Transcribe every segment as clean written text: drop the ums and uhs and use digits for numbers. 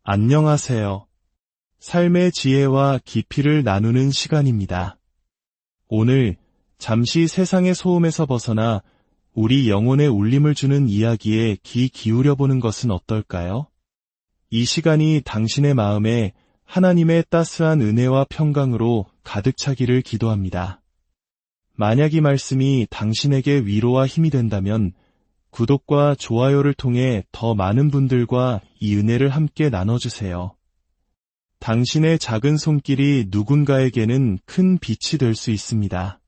안녕하세요. 삶의 지혜와 깊이를 나누는 시간입니다. 오늘 잠시 세상의 소음에서 벗어나 우리 영혼에 울림을 주는 이야기에 귀 기울여보는 것은 어떨까요? 이 시간이 당신의 마음에 하나님의 따스한 은혜와 평강으로 가득 차기를 기도합니다. 만약 이 말씀이 당신에게 위로와 힘이 된다면 구독과 좋아요를 통해 더 많은 분들과 이 은혜를 함께 나눠주세요. 당신의 작은 손길이 누군가에게는 큰 빛이 될 수 있습니다.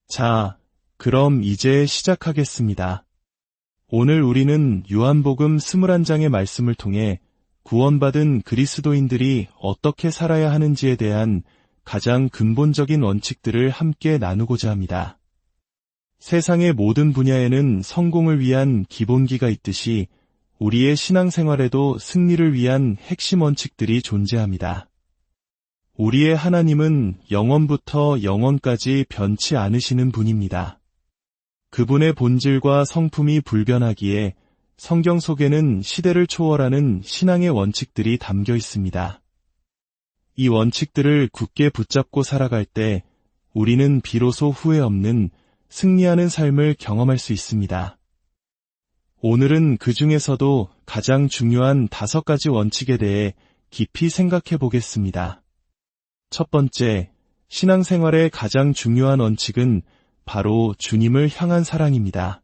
자, 그럼 이제 시작하겠습니다. 오늘 우리는 요한복음 21장의 말씀을 통해 구원받은 그리스도인들이 어떻게 살아야 하는지에 대한 가장 근본적인 원칙들을 함께 나누고자 합니다. 세상의 모든 분야에는 성공을 위한 기본기가 있듯이 우리의 신앙생활에도 승리를 위한 핵심 원칙들이 존재합니다. 우리의 하나님은 영원부터 영원까지 변치 않으시는 분입니다. 그분의 본질과 성품이 불변하기에 성경 속에는 시대를 초월하는 신앙의 원칙들이 담겨 있습니다. 이 원칙들을 굳게 붙잡고 살아갈 때 우리는 비로소 후회 없는 승리하는 삶을 경험할 수 있습니다. 오늘은 그 중에서도 가장 중요한 5가지 원칙에 대해 깊이 생각해 보겠습니다. 첫 번째, 신앙생활의 가장 중요한 원칙은 바로 주님을 향한 사랑입니다.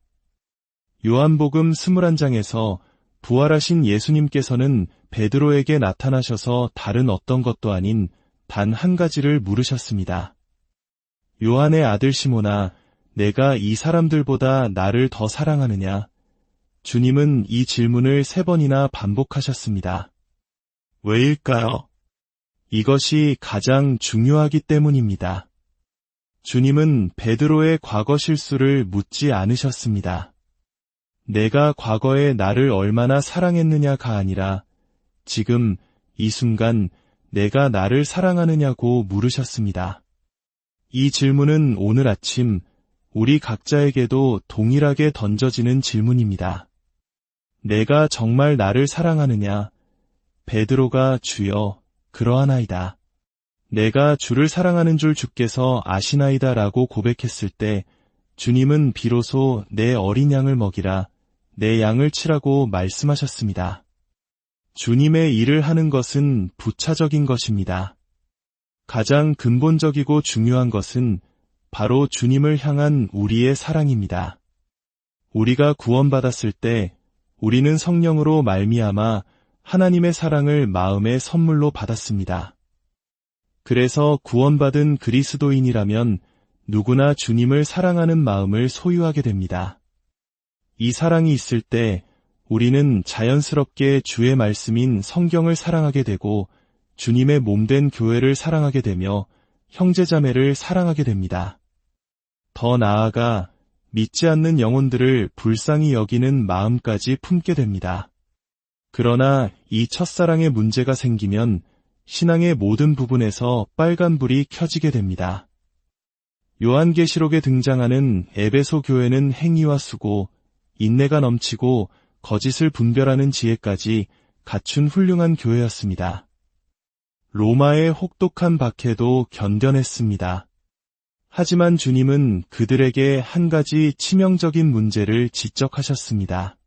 요한복음 21장에서 부활하신 예수님께서는 베드로에게 나타나셔서 다른 어떤 것도 아닌 단 한 가지를 물으셨습니다. 요한의 아들 시몬아, 내가 이 사람들보다 나를 더 사랑하느냐? 주님은 이 질문을 3번이나 반복하셨습니다. 왜일까요? 이것이 가장 중요하기 때문입니다. 주님은 베드로의 과거 실수를 묻지 않으셨습니다. 내가 과거에 나를 얼마나 사랑했느냐가 아니라 지금 이 순간 내가 나를 사랑하느냐고 물으셨습니다. 이 질문은 오늘 아침 우리 각자에게도 동일하게 던져지는 질문입니다. 내가 정말 나를 사랑하느냐? 베드로가 주여, 그러하나이다. 내가 주를 사랑하는 줄 주께서 아시나이다 라고 고백했을 때 주님은 비로소 내 어린 양을 먹이라, 내 양을 치라고 말씀하셨습니다. 주님의 일을 하는 것은 부차적인 것입니다. 가장 근본적이고 중요한 것은 바로 주님을 향한 우리의 사랑입니다. 우리가 구원받았을 때 우리는 성령으로 말미암아 하나님의 사랑을 마음의 선물로 받았습니다. 그래서 구원받은 그리스도인이라면 누구나 주님을 사랑하는 마음을 소유하게 됩니다. 이 사랑이 있을 때 우리는 자연스럽게 주의 말씀인 성경을 사랑하게 되고 주님의 몸된 교회를 사랑하게 되며 형제자매를 사랑하게 됩니다. 더 나아가 믿지 않는 영혼들을 불쌍히 여기는 마음까지 품게 됩니다. 그러나 이 첫사랑의 문제가 생기면 신앙의 모든 부분에서 빨간불이 켜지게 됩니다. 요한계시록에 등장하는 에베소 교회는 행위와 수고, 인내가 넘치고 거짓을 분별하는 지혜까지 갖춘 훌륭한 교회였습니다. 로마의 혹독한 박해도 견뎌냈습니다. 하지만 주님은 그들에게 한 가지 치명적인 문제를 지적하셨습니다.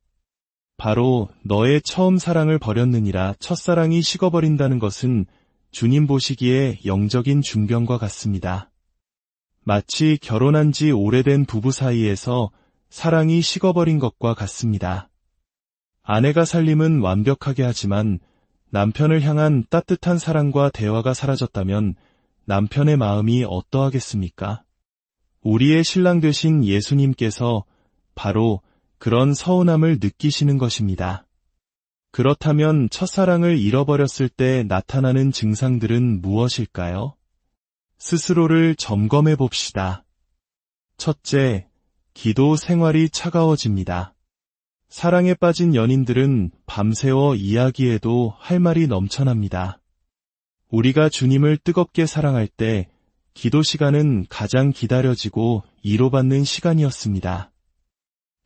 바로 너의 처음 사랑을 버렸느니라. 첫사랑이 식어버린다는 것은 주님 보시기에 영적인 중병과 같습니다. 마치 결혼한 지 오래된 부부 사이에서 사랑이 식어버린 것과 같습니다. 아내가 살림은 완벽하게 하지만 남편을 향한 따뜻한 사랑과 대화가 사라졌다면 남편의 마음이 어떠하겠습니까? 우리의 신랑 되신 예수님께서 바로 그런 서운함을 느끼시는 것입니다. 그렇다면 첫사랑을 잃어버렸을 때 나타나는 증상들은 무엇일까요? 스스로를 점검해 봅시다. 첫째, 기도 생활이 차가워집니다. 사랑에 빠진 연인들은 밤새워 이야기해도 할 말이 넘쳐납니다. 우리가 주님을 뜨겁게 사랑할 때 기도 시간은 가장 기다려지고 이로받는 시간이었습니다.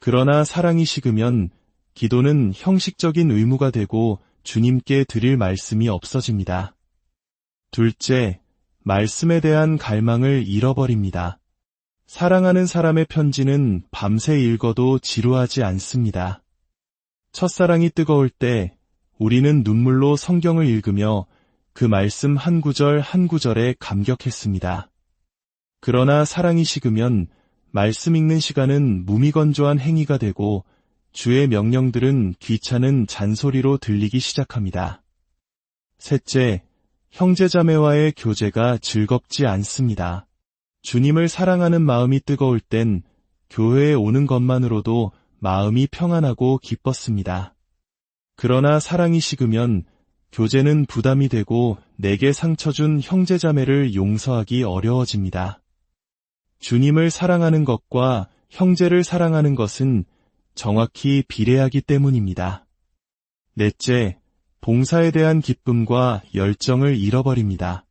그러나 사랑이 식으면 기도는 형식적인 의무가 되고 주님께 드릴 말씀이 없어집니다. 둘째, 말씀에 대한 갈망을 잃어버립니다. 사랑하는 사람의 편지는 밤새 읽어도 지루하지 않습니다. 첫사랑이 뜨거울 때 우리는 눈물로 성경을 읽으며 그 말씀 한 구절 한 구절에 감격했습니다. 그러나 사랑이 식으면 말씀 읽는 시간은 무미건조한 행위가 되고 주의 명령들은 귀찮은 잔소리로 들리기 시작합니다. 셋째, 형제자매와의 교제가 즐겁지 않습니다. 주님을 사랑하는 마음이 뜨거울 땐 교회에 오는 것만으로도 마음이 평안하고 기뻤습니다. 그러나 사랑이 식으면 교제는 부담이 되고 내게 상처 준 형제자매를 용서하기 어려워집니다. 주님을 사랑하는 것과 형제를 사랑하는 것은 정확히 비례하기 때문입니다. 넷째, 봉사에 대한 기쁨과 열정을 잃어버립니다.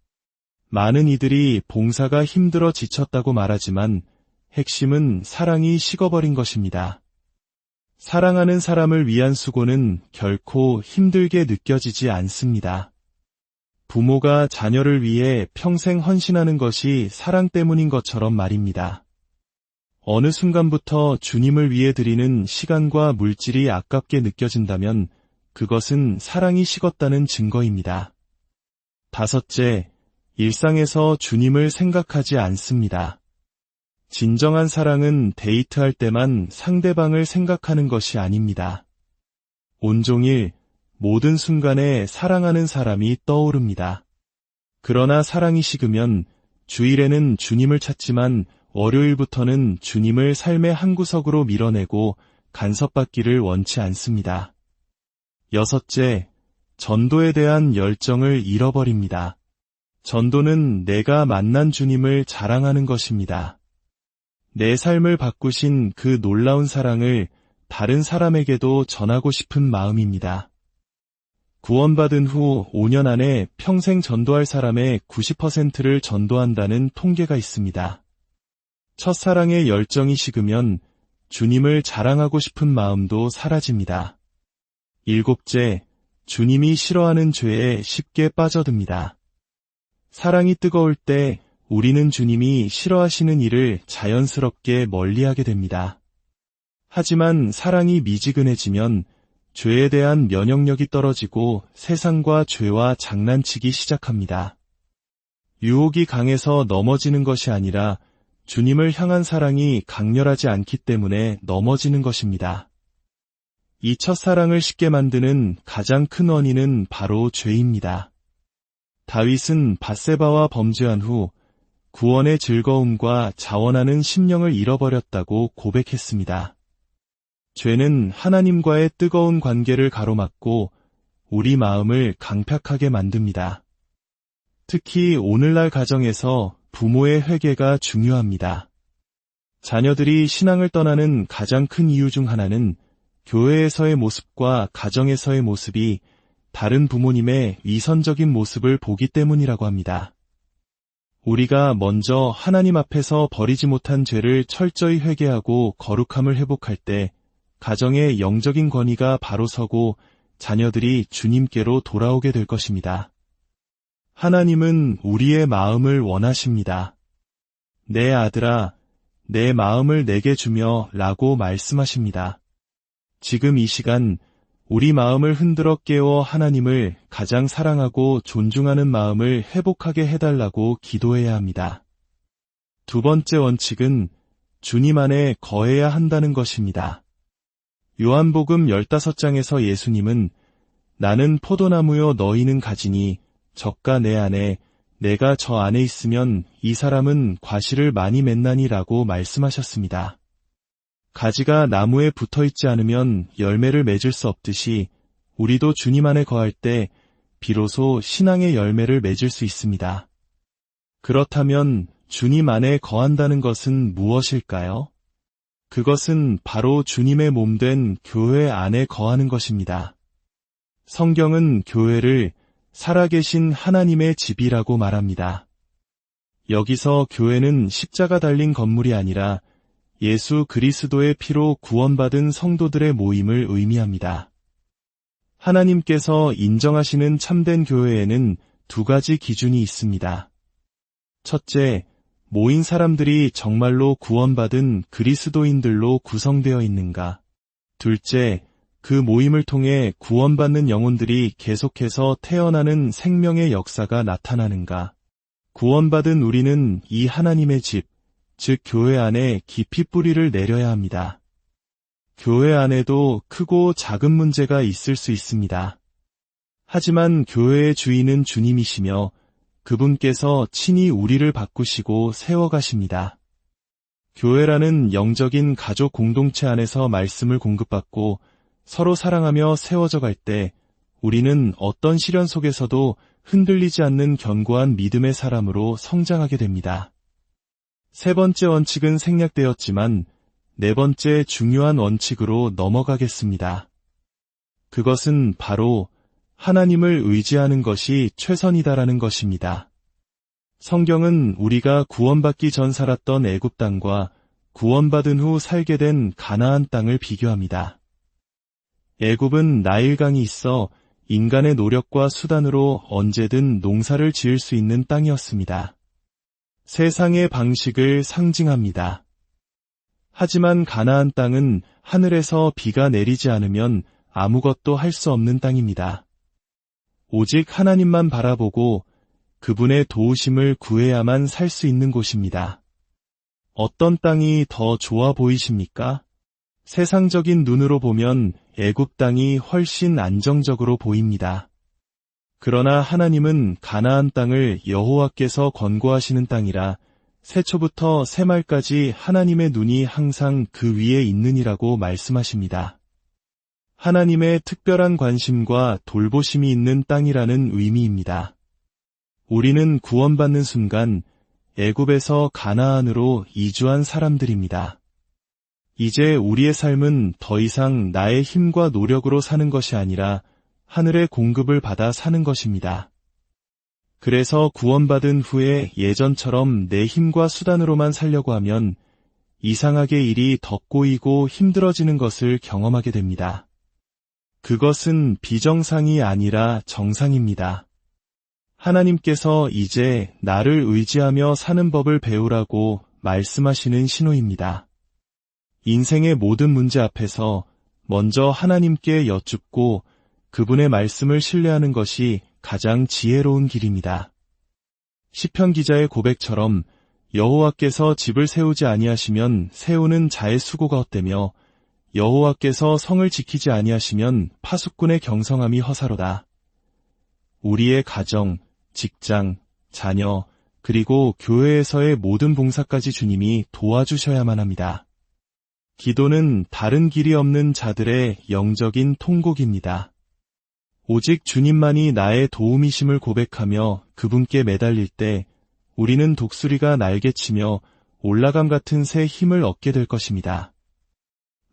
많은 이들이 봉사가 힘들어 지쳤다고 말하지만 핵심은 사랑이 식어버린 것입니다. 사랑하는 사람을 위한 수고는 결코 힘들게 느껴지지 않습니다. 부모가 자녀를 위해 평생 헌신하는 것이 사랑 때문인 것처럼 말입니다. 어느 순간부터 주님을 위해 드리는 시간과 물질이 아깝게 느껴진다면 그것은 사랑이 식었다는 증거입니다. 다섯째, 일상에서 주님을 생각하지 않습니다. 진정한 사랑은 데이트할 때만 상대방을 생각하는 것이 아닙니다. 온종일 모든 순간에 사랑하는 사람이 떠오릅니다. 그러나 사랑이 식으면 주일에는 주님을 찾지만 월요일부터는 주님을 삶의 한 구석으로 밀어내고 간섭받기를 원치 않습니다. 여섯째, 전도에 대한 열정을 잃어버립니다. 전도는 내가 만난 주님을 자랑하는 것입니다. 내 삶을 바꾸신 그 놀라운 사랑을 다른 사람에게도 전하고 싶은 마음입니다. 구원받은 후 5년 안에 평생 전도할 사람의 90%를 전도한다는 통계가 있습니다. 첫사랑의 열정이 식으면 주님을 자랑하고 싶은 마음도 사라집니다. 일곱째, 주님이 싫어하는 죄에 쉽게 빠져듭니다. 사랑이 뜨거울 때 우리는 주님이 싫어하시는 일을 자연스럽게 멀리하게 됩니다. 하지만 사랑이 미지근해지면 죄에 대한 면역력이 떨어지고 세상과 죄와 장난치기 시작합니다. 유혹이 강해서 넘어지는 것이 아니라 주님을 향한 사랑이 강렬하지 않기 때문에 넘어지는 것입니다. 이 첫사랑을 식게 만드는 가장 큰 원인은 바로 죄입니다. 다윗은 밧세바와 범죄한 후 구원의 즐거움과 자원하는 심령을 잃어버렸다고 고백했습니다. 죄는 하나님과의 뜨거운 관계를 가로막고 우리 마음을 강팍하게 만듭니다. 특히 오늘날 가정에서 부모의 회개가 중요합니다. 자녀들이 신앙을 떠나는 가장 큰 이유 중 하나는 교회에서의 모습과 가정에서의 모습이 다른 부모님의 위선적인 모습을 보기 때문이라고 합니다. 우리가 먼저 하나님 앞에서 버리지 못한 죄를 철저히 회개하고 거룩함을 회복할 때 가정의 영적인 권위가 바로 서고 자녀들이 주님께로 돌아오게 될 것입니다. 하나님은 우리의 마음을 원하십니다. 내 아들아, 내 마음을 내게 주며 라고 말씀하십니다. 지금 이 시간 우리 마음을 흔들어 깨워 하나님을 가장 사랑하고 존중하는 마음을 회복하게 해달라고 기도해야 합니다. 두 번째 원칙은 주님 안에 거해야 한다는 것입니다. 요한복음 15장에서 예수님은 나는 포도나무요 너희는 가지니 젖가 내 안에 내가 저 안에 있으면 이 사람은 과실을 많이 맺나니라고 말씀하셨습니다. 가지가 나무에 붙어있지 않으면 열매를 맺을 수 없듯이 우리도 주님 안에 거할 때 비로소 신앙의 열매를 맺을 수 있습니다. 그렇다면 주님 안에 거한다는 것은 무엇일까요? 그것은 바로 주님의 몸된 교회 안에 거하는 것입니다. 성경은 교회를 살아계신 하나님의 집이라고 말합니다. 여기서 교회는 십자가 달린 건물이 아니라 예수 그리스도의 피로 구원받은 성도들의 모임을 의미합니다. 하나님께서 인정하시는 참된 교회에는 두 가지 기준이 있습니다. 첫째, 모인 사람들이 정말로 구원받은 그리스도인들로 구성되어 있는가. 둘째, 그 모임을 통해 구원받는 영혼들이 계속해서 태어나는 생명의 역사가 나타나는가. 구원받은 우리는 이 하나님의 집, 즉 교회 안에 깊이 뿌리를 내려야 합니다. 교회 안에도 크고 작은 문제가 있을 수 있습니다. 하지만 교회의 주인은 주님이시며 그분께서 친히 우리를 바꾸시고 세워가십니다. 교회라는 영적인 가족 공동체 안에서 말씀을 공급받고 서로 사랑하며 세워져 갈 때 우리는 어떤 시련 속에서도 흔들리지 않는 견고한 믿음의 사람으로 성장하게 됩니다. 세 번째 원칙은 생략되었지만 네 번째 중요한 원칙으로 넘어가겠습니다. 그것은 바로 하나님을 의지하는 것이 최선이다라는 것입니다. 성경은 우리가 구원받기 전 살았던 애굽 땅과 구원받은 후 살게 된 가나안 땅을 비교합니다. 애굽은 나일강이 있어 인간의 노력과 수단으로 언제든 농사를 지을 수 있는 땅이었습니다. 세상의 방식을 상징합니다. 하지만 가나안 땅은 하늘에서 비가 내리지 않으면 아무것도 할 수 없는 땅입니다. 오직 하나님만 바라보고 그분의 도우심을 구해야만 살 수 있는 곳입니다. 어떤 땅이 더 좋아 보이십니까? 세상적인 눈으로 보면 애굽 땅이 훨씬 안정적으로 보입니다. 그러나 하나님은 가나안 땅을 여호와께서 권고하시는 땅이라 새초부터 새말까지 하나님의 눈이 항상 그 위에 있느니라고 말씀하십니다. 하나님의 특별한 관심과 돌보심이 있는 땅이라는 의미입니다. 우리는 구원받는 순간 애굽에서 가나안으로 이주한 사람들입니다. 이제 우리의 삶은 더 이상 나의 힘과 노력으로 사는 것이 아니라 하늘의 공급을 받아 사는 것입니다. 그래서 구원받은 후에 예전처럼 내 힘과 수단으로만 살려고 하면 이상하게 일이 더 꼬이고 힘들어지는 것을 경험하게 됩니다. 그것은 비정상이 아니라 정상입니다. 하나님께서 이제 나를 의지하며 사는 법을 배우라고 말씀하시는 신호입니다. 인생의 모든 문제 앞에서 먼저 하나님께 여쭙고 그분의 말씀을 신뢰하는 것이 가장 지혜로운 길입니다. 시편 기자의 고백처럼 여호와께서 집을 세우지 아니하시면 세우는 자의 수고가 헛되며 여호와께서 성을 지키지 아니하시면 파수꾼의 경성함이 허사로다. 우리의 가정, 직장, 자녀, 그리고 교회에서의 모든 봉사까지 주님이 도와주셔야만 합니다. 기도는 다른 길이 없는 자들의 영적인 통곡입니다. 오직 주님만이 나의 도움이심을 고백하며 그분께 매달릴 때 우리는 독수리가 날개치며 올라감 같은 새 힘을 얻게 될 것입니다.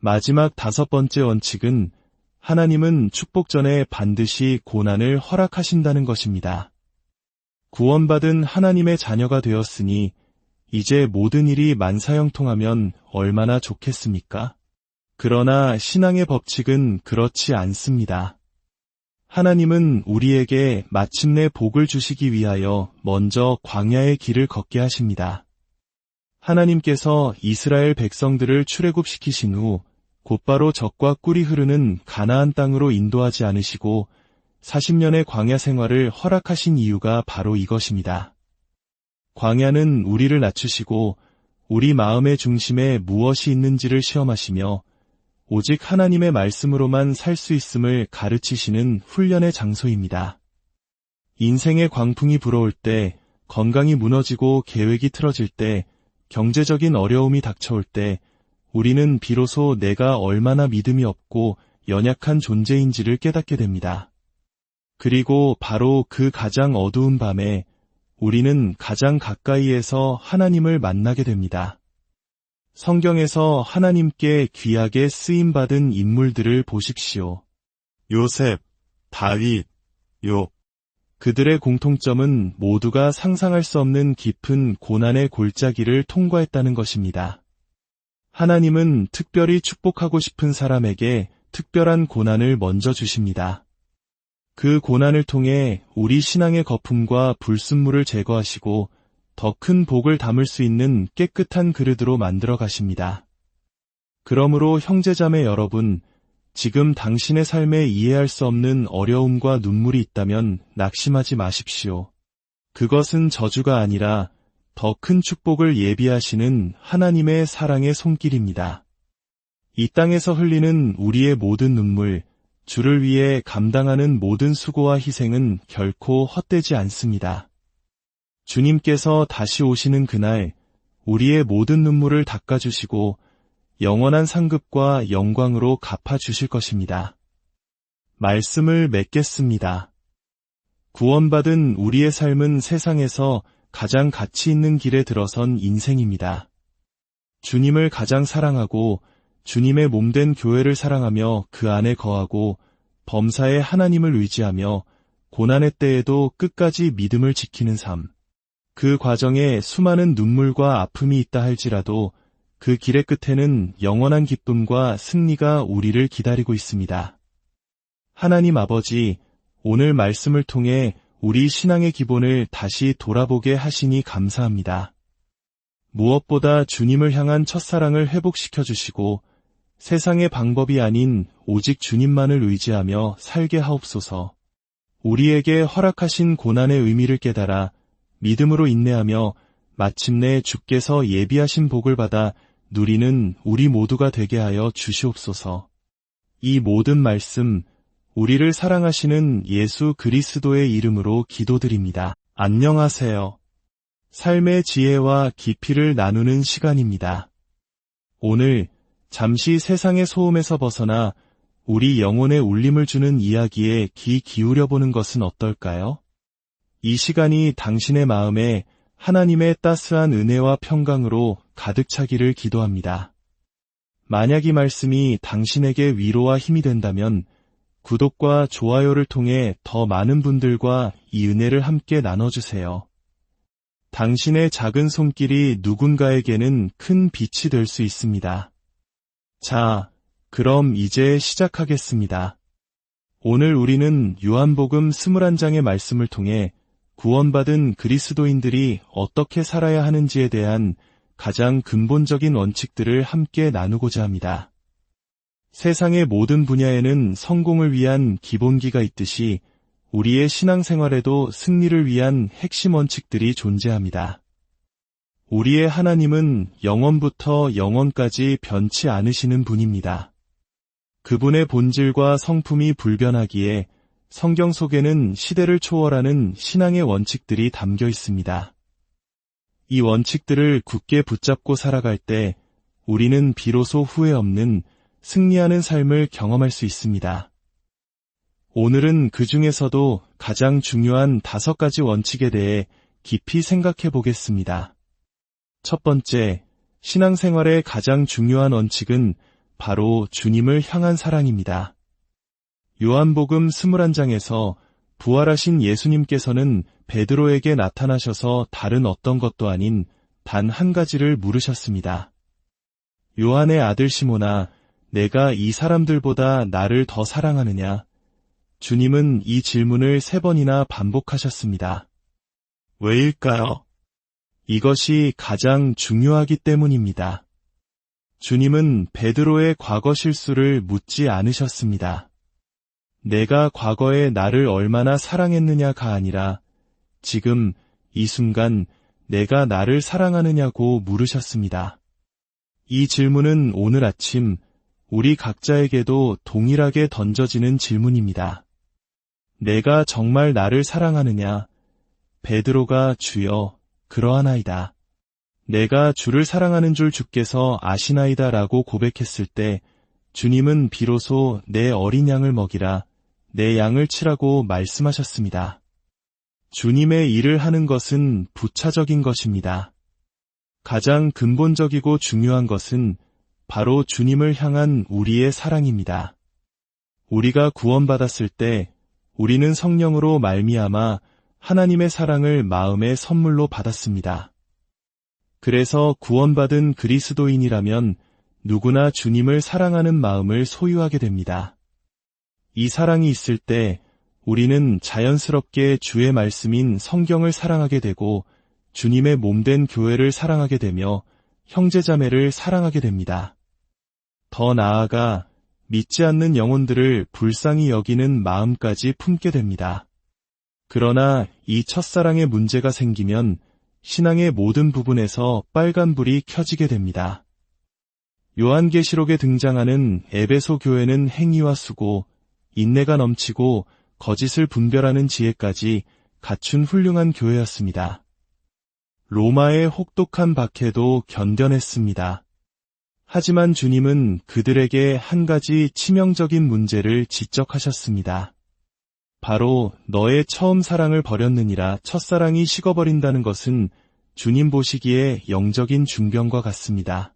마지막 다섯 번째 원칙은 하나님은 축복 전에 반드시 고난을 허락하신다는 것입니다. 구원받은 하나님의 자녀가 되었으니 이제 모든 일이 만사형통하면 얼마나 좋겠습니까? 그러나 신앙의 법칙은 그렇지 않습니다. 하나님은 우리에게 마침내 복을 주시기 위하여 먼저 광야의 길을 걷게 하십니다. 하나님께서 이스라엘 백성들을 출애굽시키신 후 곧바로 젖과 꿀이 흐르는 가나안 땅으로 인도하지 않으시고 40년의 광야 생활을 허락하신 이유가 바로 이것입니다. 광야는 우리를 낮추시고 우리 마음의 중심에 무엇이 있는지를 시험하시며 오직 하나님의 말씀으로만 살 수 있음을 가르치시는 훈련의 장소입니다. 인생의 광풍이 불어올 때, 건강이 무너지고 계획이 틀어질 때, 경제적인 어려움이 닥쳐올 때 우리는 비로소 내가 얼마나 믿음이 없고 연약한 존재인지를 깨닫게 됩니다. 그리고 바로 그 가장 어두운 밤에 우리는 가장 가까이에서 하나님을 만나게 됩니다. 성경에서 하나님께 귀하게 쓰임받은 인물들을 보십시오. 요셉, 다윗, 욥. 그들의 공통점은 모두가 상상할 수 없는 깊은 고난의 골짜기를 통과했다는 것입니다. 하나님은 특별히 축복하고 싶은 사람에게 특별한 고난을 먼저 주십니다. 그 고난을 통해 우리 신앙의 거품과 불순물을 제거하시고 더 큰 복을 담을 수 있는 깨끗한 그릇으로 만들어 가십니다. 그러므로 형제자매 여러분, 지금 당신의 삶에 이해할 수 없는 어려움과 눈물이 있다면 낙심하지 마십시오. 그것은 저주가 아니라 더 큰 축복을 예비하시는 하나님의 사랑의 손길입니다. 이 땅에서 흘리는 우리의 모든 눈물, 주를 위해 감당하는 모든 수고와 희생은 결코 헛되지 않습니다. 주님께서 다시 오시는 그날, 우리의 모든 눈물을 닦아주시고 영원한 상급과 영광으로 갚아주실 것입니다. 말씀을 맺겠습니다. 구원받은 우리의 삶은 세상에서 가장 가치 있는 길에 들어선 인생입니다. 주님을 가장 사랑하고 주님의 몸된 교회를 사랑하며 그 안에 거하고 범사에 하나님을 의지하며 고난의 때에도 끝까지 믿음을 지키는 삶. 그 과정에 수많은 눈물과 아픔이 있다 할지라도 그 길의 끝에는 영원한 기쁨과 승리가 우리를 기다리고 있습니다. 하나님 아버지, 오늘 말씀을 통해 우리 신앙의 기본을 다시 돌아보게 하시니 감사합니다. 무엇보다 주님을 향한 첫사랑을 회복시켜 주시고 세상의 방법이 아닌 오직 주님만을 의지하며 살게 하옵소서. 우리에게 허락하신 고난의 의미를 깨달아 믿음으로 인내하며 마침내 주께서 예비하신 복을 받아 누리는 우리 모두가 되게 하여 주시옵소서. 이 모든 말씀, 우리를 사랑하시는 예수 그리스도의 이름으로 기도드립니다. 안녕하세요. 삶의 지혜와 깊이를 나누는 시간입니다. 오늘 잠시 세상의 소음에서 벗어나 우리 영혼에 울림을 주는 이야기에 귀 기울여보는 것은 어떨까요? 이 시간이 당신의 마음에 하나님의 따스한 은혜와 평강으로 가득 차기를 기도합니다. 만약 이 말씀이 당신에게 위로와 힘이 된다면 구독과 좋아요를 통해 더 많은 분들과 이 은혜를 함께 나눠주세요. 당신의 작은 손길이 누군가에게는 큰 빛이 될 수 있습니다. 자, 그럼 이제 시작하겠습니다. 오늘 우리는 요한복음 21장의 말씀을 통해 구원받은 그리스도인들이 어떻게 살아야 하는지에 대한 가장 근본적인 원칙들을 함께 나누고자 합니다. 세상의 모든 분야에는 성공을 위한 기본기가 있듯이 우리의 신앙생활에도 승리를 위한 핵심 원칙들이 존재합니다. 우리의 하나님은 영원부터 영원까지 변치 않으시는 분입니다. 그분의 본질과 성품이 불변하기에 성경 속에는 시대를 초월하는 신앙의 원칙들이 담겨 있습니다. 이 원칙들을 굳게 붙잡고 살아갈 때 우리는 비로소 후회 없는 승리하는 삶을 경험할 수 있습니다. 오늘은 그 중에서도 가장 중요한 5가지 원칙에 대해 깊이 생각해 보겠습니다. 첫 번째, 신앙생활의 가장 중요한 원칙은 바로 주님을 향한 사랑입니다. 요한복음 21장에서 부활하신 예수님께서는 베드로에게 나타나셔서 다른 어떤 것도 아닌 단 한 가지를 물으셨습니다. 요한의 아들 시몬아, 내가 이 사람들보다 나를 더 사랑하느냐? 주님은 이 질문을 3번이나 반복하셨습니다. 왜일까요? 이것이 가장 중요하기 때문입니다. 주님은 베드로의 과거 실수를 묻지 않으셨습니다. 내가 과거에 나를 얼마나 사랑했느냐가 아니라 지금 이 순간 내가 나를 사랑하느냐고 물으셨습니다. 이 질문은 오늘 아침 우리 각자에게도 동일하게 던져지는 질문입니다. 내가 정말 나를 사랑하느냐? 베드로가 주여, 그러하나이다. 내가 주를 사랑하는 줄 주께서 아시나이다 라고 고백했을 때 주님은 비로소 내 어린 양을 먹이라, 내 양을 치라고 말씀하셨습니다. 주님의 일을 하는 것은 부차적인 것입니다. 가장 근본적이고 중요한 것은 바로 주님을 향한 우리의 사랑입니다. 우리가 구원받았을 때 우리는 성령으로 말미암아 하나님의 사랑을 마음의 선물로 받았습니다. 그래서 구원받은 그리스도인이라면 누구나 주님을 사랑하는 마음을 소유하게 됩니다. 이 사랑이 있을 때 우리는 자연스럽게 주의 말씀인 성경을 사랑하게 되고 주님의 몸된 교회를 사랑하게 되며 형제자매를 사랑하게 됩니다. 더 나아가 믿지 않는 영혼들을 불쌍히 여기는 마음까지 품게 됩니다. 그러나 이 첫사랑의 문제가 생기면 신앙의 모든 부분에서 빨간불이 켜지게 됩니다. 요한계시록에 등장하는 에베소 교회는 행위와 수고, 인내가 넘치고 거짓을 분별하는 지혜까지 갖춘 훌륭한 교회였습니다. 로마의 혹독한 박해도 견뎌냈습니다. 하지만 주님은 그들에게 한 가지 치명적인 문제를 지적하셨습니다. 바로 너의 처음 사랑을 버렸느니라. 첫사랑이 식어버린다는 것은 주님 보시기에 영적인 중병과 같습니다.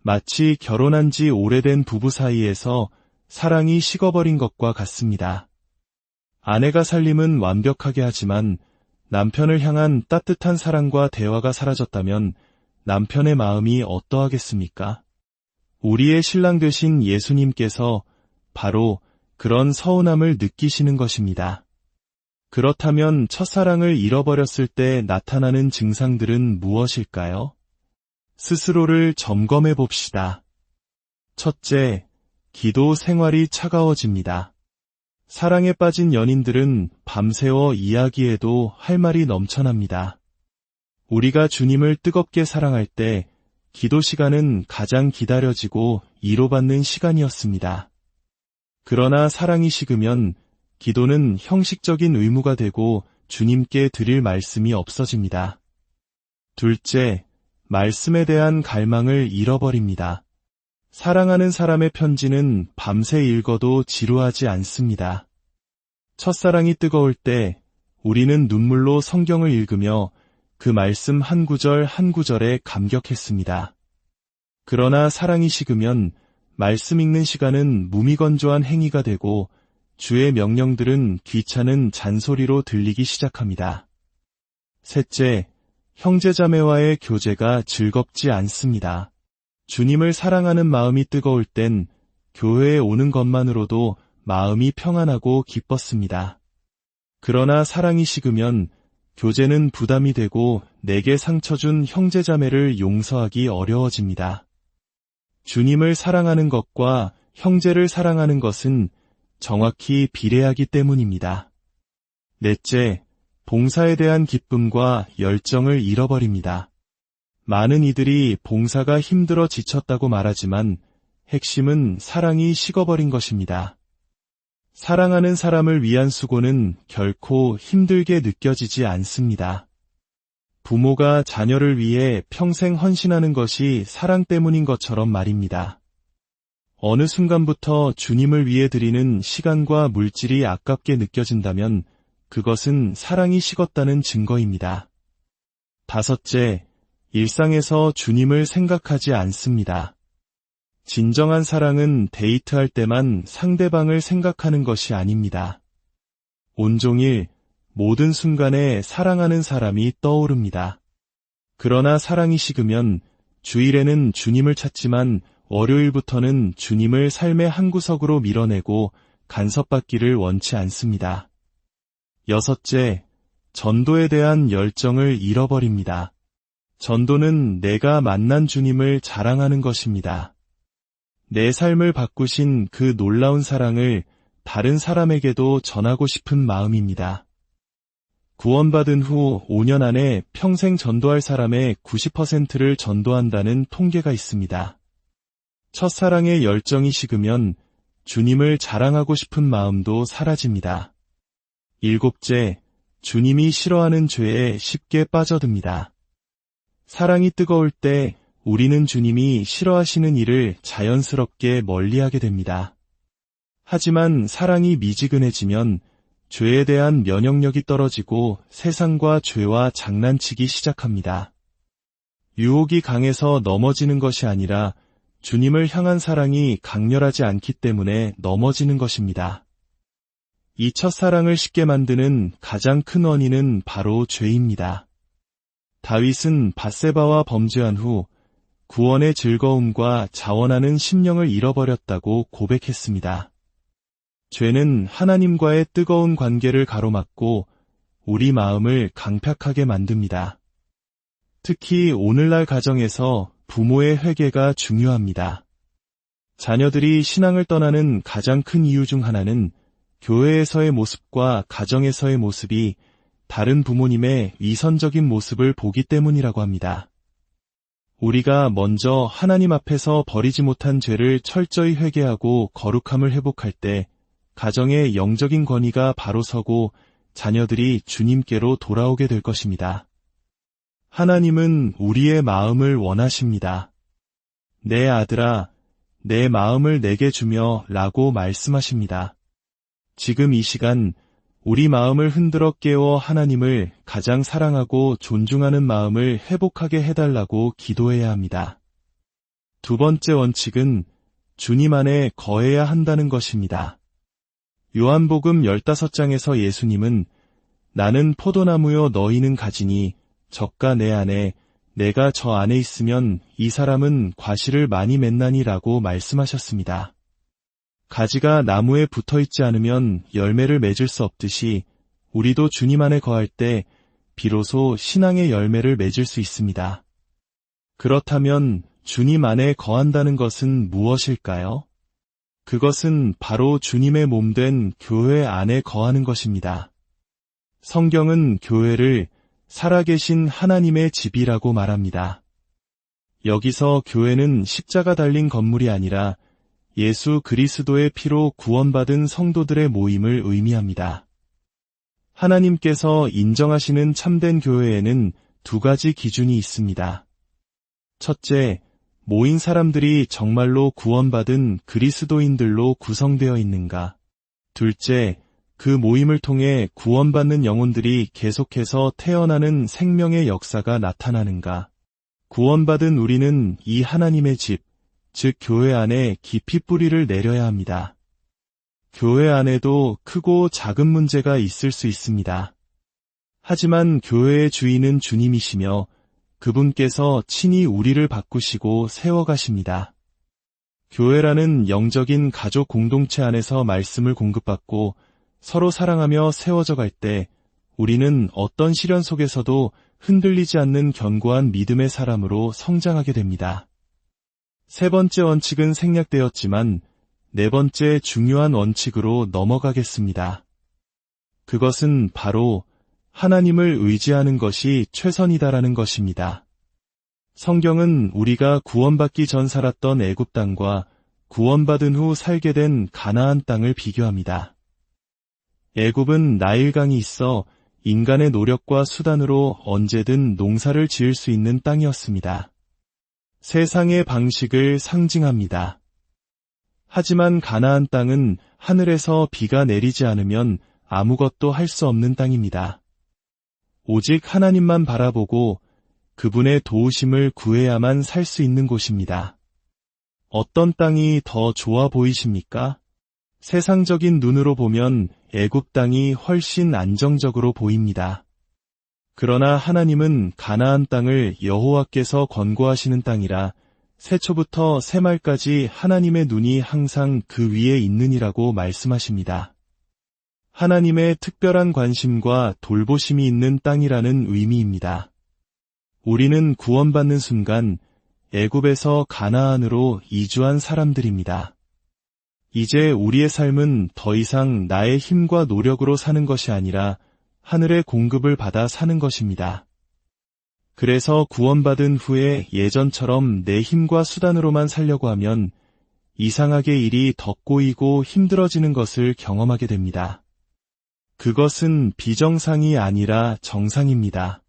마치 결혼한 지 오래된 부부 사이에서 사랑이 식어버린 것과 같습니다. 아내가 살림은 완벽하게 하지만 남편을 향한 따뜻한 사랑과 대화가 사라졌다면 남편의 마음이 어떠하겠습니까? 우리의 신랑 되신 예수님께서 바로 그런 서운함을 느끼시는 것입니다. 그렇다면 첫사랑을 잃어버렸을 때 나타나는 증상들은 무엇일까요? 스스로를 점검해 봅시다. 첫째, 기도 생활이 차가워집니다. 사랑에 빠진 연인들은 밤새워 이야기해도 할 말이 넘쳐납니다. 우리가 주님을 뜨겁게 사랑할 때 기도 시간은 가장 기다려지고 위로받는 시간이었습니다. 그러나 사랑이 식으면 기도는 형식적인 의무가 되고 주님께 드릴 말씀이 없어집니다. 둘째, 말씀에 대한 갈망을 잃어버립니다. 사랑하는 사람의 편지는 밤새 읽어도 지루하지 않습니다. 첫사랑이 뜨거울 때 우리는 눈물로 성경을 읽으며 그 말씀 한 구절 한 구절에 감격했습니다. 그러나 사랑이 식으면 말씀 읽는 시간은 무미건조한 행위가 되고 주의 명령들은 귀찮은 잔소리로 들리기 시작합니다. 셋째, 형제자매와의 교제가 즐겁지 않습니다. 주님을 사랑하는 마음이 뜨거울 땐 교회에 오는 것만으로도 마음이 평안하고 기뻤습니다. 그러나 사랑이 식으면 교제는 부담이 되고 내게 상처 준 형제자매를 용서하기 어려워집니다. 주님을 사랑하는 것과 형제를 사랑하는 것은 정확히 비례하기 때문입니다. 넷째, 봉사에 대한 기쁨과 열정을 잃어버립니다. 많은 이들이 봉사가 힘들어 지쳤다고 말하지만 핵심은 사랑이 식어버린 것입니다. 사랑하는 사람을 위한 수고는 결코 힘들게 느껴지지 않습니다. 부모가 자녀를 위해 평생 헌신하는 것이 사랑 때문인 것처럼 말입니다. 어느 순간부터 주님을 위해 드리는 시간과 물질이 아깝게 느껴진다면 그것은 사랑이 식었다는 증거입니다. 다섯째, 일상에서 주님을 생각하지 않습니다. 진정한 사랑은 데이트할 때만 상대방을 생각하는 것이 아닙니다. 온종일 모든 순간에 사랑하는 사람이 떠오릅니다. 그러나 사랑이 식으면 주일에는 주님을 찾지만 월요일부터는 주님을 삶의 한 구석으로 밀어내고 간섭받기를 원치 않습니다. 여섯째, 전도에 대한 열정을 잃어버립니다. 전도는 내가 만난 주님을 자랑하는 것입니다. 내 삶을 바꾸신 그 놀라운 사랑을 다른 사람에게도 전하고 싶은 마음입니다. 구원받은 후 5년 안에 평생 전도할 사람의 90%를 전도한다는 통계가 있습니다. 첫사랑의 열정이 식으면 주님을 자랑하고 싶은 마음도 사라집니다. 일곱째, 주님이 싫어하는 죄에 쉽게 빠져듭니다. 사랑이 뜨거울 때 우리는 주님이 싫어하시는 일을 자연스럽게 멀리하게 됩니다. 하지만 사랑이 미지근해지면 죄에 대한 면역력이 떨어지고 세상과 죄와 장난치기 시작합니다. 유혹이 강해서 넘어지는 것이 아니라 주님을 향한 사랑이 강렬하지 않기 때문에 넘어지는 것입니다. 이 첫사랑을 쉽게 만드는 가장 큰 원인은 바로 죄입니다. 다윗은 밧세바와 범죄한 후 구원의 즐거움과 자원하는 심령을 잃어버렸다고 고백했습니다. 죄는 하나님과의 뜨거운 관계를 가로막고 우리 마음을 강팍하게 만듭니다. 특히 오늘날 가정에서 부모의 회개가 중요합니다. 자녀들이 신앙을 떠나는 가장 큰 이유 중 하나는 교회에서의 모습과 가정에서의 모습이 다른 부모님의 위선적인 모습을 보기 때문이라고 합니다. 우리가 먼저 하나님 앞에서 버리지 못한 죄를 철저히 회개하고 거룩함을 회복할 때 가정의 영적인 권위가 바로 서고 자녀들이 주님께로 돌아오게 될 것입니다. 하나님은 우리의 마음을 원하십니다. 내 아들아, 내 마음을 내게 주며 라고 말씀하십니다. 지금 이 시간 우리 마음을 흔들어 깨워 하나님을 가장 사랑하고 존중하는 마음을 회복하게 해달라고 기도해야 합니다. 두 번째 원칙은 주님 안에 거해야 한다는 것입니다. 요한복음 15장에서 예수님은 나는 포도나무요 너희는 가지니 젖가 내 안에 내가 저 안에 있으면 이 사람은 과실을 많이 맺나니 라고 말씀하셨습니다. 가지가 나무에 붙어있지 않으면 열매를 맺을 수 없듯이 우리도 주님 안에 거할 때 비로소 신앙의 열매를 맺을 수 있습니다. 그렇다면 주님 안에 거한다는 것은 무엇일까요? 그것은 바로 주님의 몸된 교회 안에 거하는 것입니다. 성경은 교회를 살아계신 하나님의 집이라고 말합니다. 여기서 교회는 십자가 달린 건물이 아니라 예수 그리스도의 피로 구원받은 성도들의 모임을 의미합니다. 하나님께서 인정하시는 참된 교회에는 두 가지 기준이 있습니다. 첫째, 모인 사람들이 정말로 구원받은 그리스도인들로 구성되어 있는가? 둘째, 그 모임을 통해 구원받는 영혼들이 계속해서 태어나는 생명의 역사가 나타나는가? 구원받은 우리는 이 하나님의 집, 즉 교회 안에 깊이 뿌리를 내려야 합니다. 교회 안에도 크고 작은 문제가 있을 수 있습니다. 하지만 교회의 주인은 주님이시며 그분께서 친히 우리를 바꾸시고 세워가십니다. 교회라는 영적인 가족 공동체 안에서 말씀을 공급받고 서로 사랑하며 세워져 갈 때 우리는 어떤 시련 속에서도 흔들리지 않는 견고한 믿음의 사람으로 성장하게 됩니다. 세 번째 원칙은 생략되었지만 네 번째 중요한 원칙으로 넘어가겠습니다. 그것은 바로 하나님을 의지하는 것이 최선이다라는 것입니다. 성경은 우리가 구원받기 전 살았던 애굽 땅과 구원받은 후 살게 된 가나안 땅을 비교합니다. 애굽은 나일강이 있어 인간의 노력과 수단으로 언제든 농사를 지을 수 있는 땅이었습니다. 세상의 방식을 상징합니다. 하지만 가나안 땅은 하늘에서 비가 내리지 않으면 아무것도 할 수 없는 땅입니다. 오직 하나님만 바라보고 그분의 도우심을 구해야만 살 수 있는 곳입니다. 어떤 땅이 더 좋아 보이십니까? 세상적인 눈으로 보면 애굽 땅이 훨씬 안정적으로 보입니다. 그러나 하나님은 가나안 땅을 여호와께서 권고하시는 땅이라 새초부터 새말까지 하나님의 눈이 항상 그 위에 있느니라고 말씀하십니다. 하나님의 특별한 관심과 돌보심이 있는 땅이라는 의미입니다. 우리는 구원받는 순간 애굽에서 가나안으로 이주한 사람들입니다. 이제 우리의 삶은 더 이상 나의 힘과 노력으로 사는 것이 아니라 하늘의 공급을 받아 사는 것입니다. 그래서 구원받은 후에 예전처럼 내 힘과 수단으로만 살려고 하면 이상하게 일이 더 꼬이고 힘들어지는 것을 경험하게 됩니다. 그것은 비정상이 아니라 정상입니다.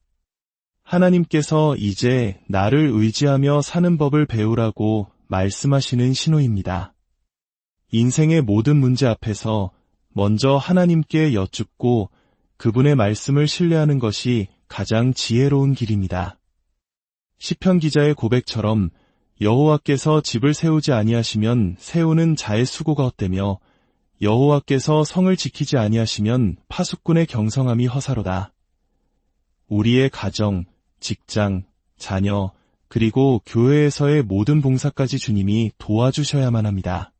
하나님께서 이제 나를 의지하며 사는 법을 배우라고 말씀하시는 신호입니다. 인생의 모든 문제 앞에서 먼저 하나님께 여쭙고 그분의 말씀을 신뢰하는 것이 가장 지혜로운 길입니다. 시편 기자의 고백처럼 여호와께서 집을 세우지 아니하시면 세우는 자의 수고가 헛되며 여호와께서 성을 지키지 아니하시면 파수꾼의 경성함이 허사로다. 우리의 가정, 직장, 자녀, 그리고 교회에서의 모든 봉사까지 주님이 도와주셔야만 합니다.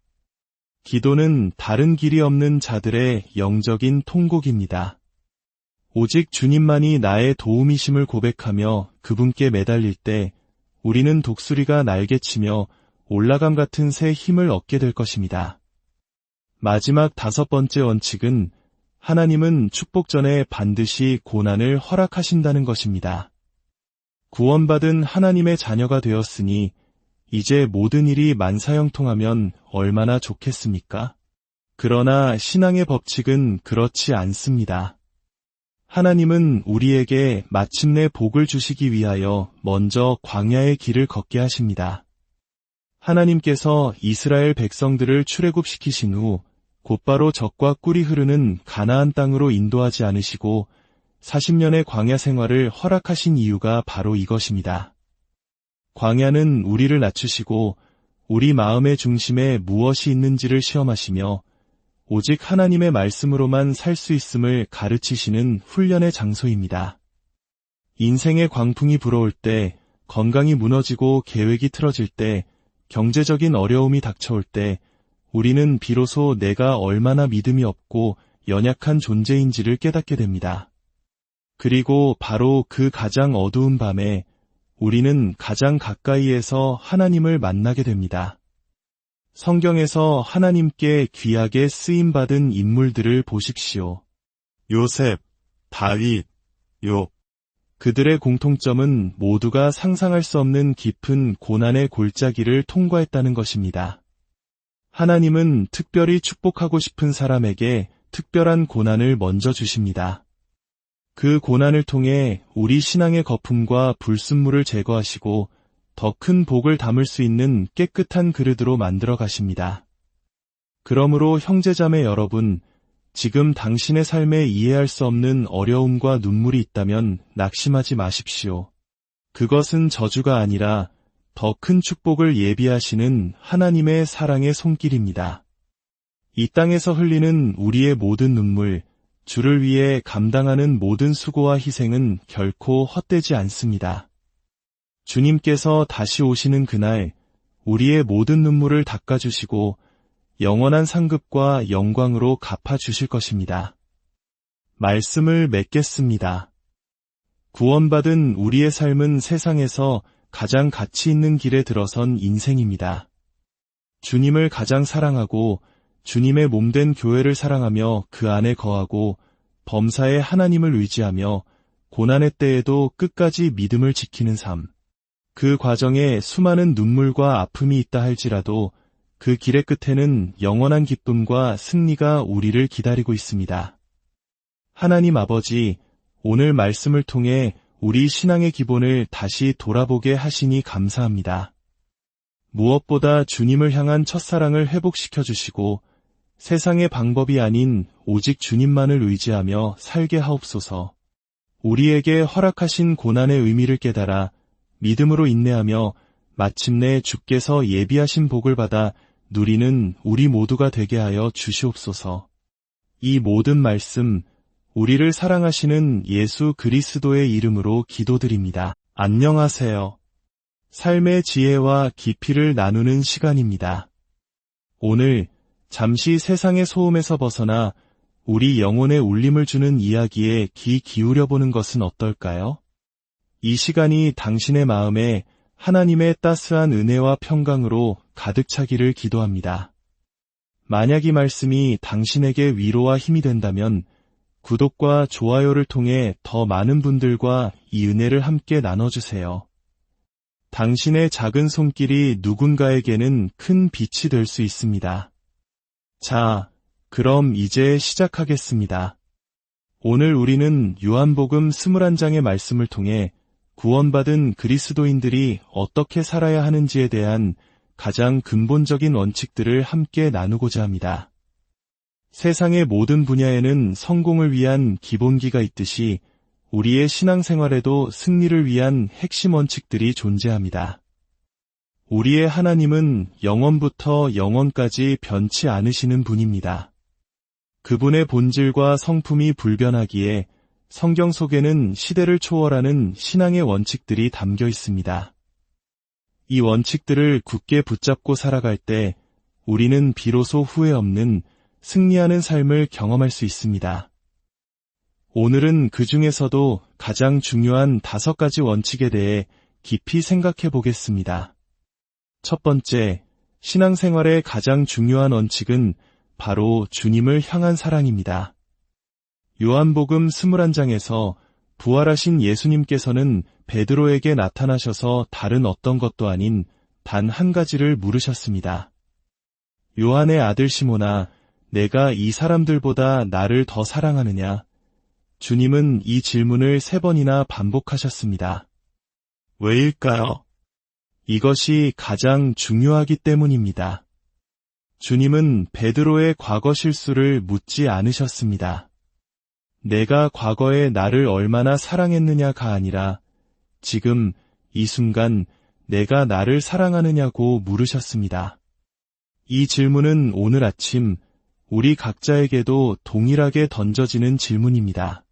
기도는 다른 길이 없는 자들의 영적인 통곡입니다. 오직 주님만이 나의 도움이심을 고백하며 그분께 매달릴 때 우리는 독수리가 날개치며 올라감 같은 새 힘을 얻게 될 것입니다. 마지막 5번째 원칙은 하나님은 축복 전에 반드시 고난을 허락하신다는 것입니다. 구원받은 하나님의 자녀가 되었으니 이제 모든 일이 만사형통하면 얼마나 좋겠습니까? 그러나 신앙의 법칙은 그렇지 않습니다. 하나님은 우리에게 마침내 복을 주시기 위하여 먼저 광야의 길을 걷게 하십니다. 하나님께서 이스라엘 백성들을 출애굽시키신 후 곧바로 젖과 꿀이 흐르는 가나안 땅으로 인도하지 않으시고 40년의 광야 생활을 허락하신 이유가 바로 이것입니다. 광야는 우리를 낮추시고 우리 마음의 중심에 무엇이 있는지를 시험하시며 오직 하나님의 말씀으로만 살 수 있음을 가르치시는 훈련의 장소입니다. 인생의 광풍이 불어올 때, 건강이 무너지고 계획이 틀어질 때, 경제적인 어려움이 닥쳐올 때 우리는 비로소 내가 얼마나 믿음이 없고 연약한 존재인지를 깨닫게 됩니다. 그리고 바로 그 가장 어두운 밤에 우리는 가장 가까이에서 하나님을 만나게 됩니다. 성경에서 하나님께 귀하게 쓰임받은 인물들을 보십시오. 요셉, 다윗, 욥. 그들의 공통점은 모두가 상상할 수 없는 깊은 고난의 골짜기를 통과했다는 것입니다. 하나님은 특별히 축복하고 싶은 사람에게 특별한 고난을 먼저 주십니다. 그 고난을 통해 우리 신앙의 거품과 불순물을 제거하시고 더 큰 복을 담을 수 있는 깨끗한 그릇으로 만들어 가십니다. 그러므로 형제자매 여러분, 지금 당신의 삶에 이해할 수 없는 어려움과 눈물이 있다면 낙심하지 마십시오. 그것은 저주가 아니라 더 큰 축복을 예비하시는 하나님의 사랑의 손길입니다. 이 땅에서 흘리는 우리의 모든 눈물, 주를 위해 감당하는 모든 수고와 희생은 결코 헛되지 않습니다. 주님께서 다시 오시는 그날 우리의 모든 눈물을 닦아주시고 영원한 상급과 영광으로 갚아주실 것입니다. 말씀을 맺겠습니다. 구원받은 우리의 삶은 세상에서 가장 가치 있는 길에 들어선 인생입니다. 주님을 가장 사랑하고 주님의 몸된 교회를 사랑하며 그 안에 거하고 범사에 하나님을 의지하며 고난의 때에도 끝까지 믿음을 지키는 삶. 그 과정에 수많은 눈물과 아픔이 있다 할지라도 그 길의 끝에는 영원한 기쁨과 승리가 우리를 기다리고 있습니다. 하나님 아버지, 오늘 말씀을 통해 우리 신앙의 기본을 다시 돌아보게 하시니 감사합니다. 무엇보다 주님을 향한 첫사랑을 회복시켜 주시고 세상의 방법이 아닌 오직 주님만을 의지하며 살게 하옵소서. 우리에게 허락하신 고난의 의미를 깨달아 믿음으로 인내하며 마침내 주께서 예비하신 복을 받아 누리는 우리 모두가 되게 하여 주시옵소서. 이 모든 말씀, 우리를 사랑하시는 예수 그리스도의 이름으로 기도드립니다. 안녕하세요. 삶의 지혜와 깊이를 나누는 시간입니다. 오늘 잠시 세상의 소음에서 벗어나 우리 영혼에 울림을 주는 이야기에 귀 기울여보는 것은 어떨까요? 이 시간이 당신의 마음에 하나님의 따스한 은혜와 평강으로 가득 차기를 기도합니다. 만약 이 말씀이 당신에게 위로와 힘이 된다면 구독과 좋아요를 통해 더 많은 분들과 이 은혜를 함께 나눠주세요. 당신의 작은 손길이 누군가에게는 큰 빛이 될 수 있습니다. 자, 그럼 이제 시작하겠습니다. 오늘 우리는 요한복음 21장의 말씀을 통해 구원받은 그리스도인들이 어떻게 살아야 하는지에 대한 가장 근본적인 원칙들을 함께 나누고자 합니다. 세상의 모든 분야에는 성공을 위한 기본기가 있듯이 우리의 신앙생활에도 승리를 위한 핵심 원칙들이 존재합니다. 우리의 하나님은 영원부터 영원까지 변치 않으시는 분입니다. 그분의 본질과 성품이 불변하기에 성경 속에는 시대를 초월하는 신앙의 원칙들이 담겨 있습니다. 이 원칙들을 굳게 붙잡고 살아갈 때 우리는 비로소 후회 없는 승리하는 삶을 경험할 수 있습니다. 오늘은 그 중에서도 가장 중요한 5가지 원칙에 대해 깊이 생각해 보겠습니다. 첫 번째, 신앙생활의 가장 중요한 원칙은 바로 주님을 향한 사랑입니다. 요한복음 21장에서 부활하신 예수님께서는 베드로에게 나타나셔서 다른 어떤 것도 아닌 단 한 가지를 물으셨습니다. 요한의 아들 시몬아, 내가 이 사람들보다 나를 더 사랑하느냐? 주님은 이 질문을 3번이나 반복하셨습니다. 왜일까요? 이것이 가장 중요하기 때문입니다. 주님은 베드로의 과거 실수를 묻지 않으셨습니다. 내가 과거에 나를 얼마나 사랑했느냐가 아니라 지금 이 순간 내가 나를 사랑하느냐고 물으셨습니다. 이 질문은 오늘 아침 우리 각자에게도 동일하게 던져지는 질문입니다.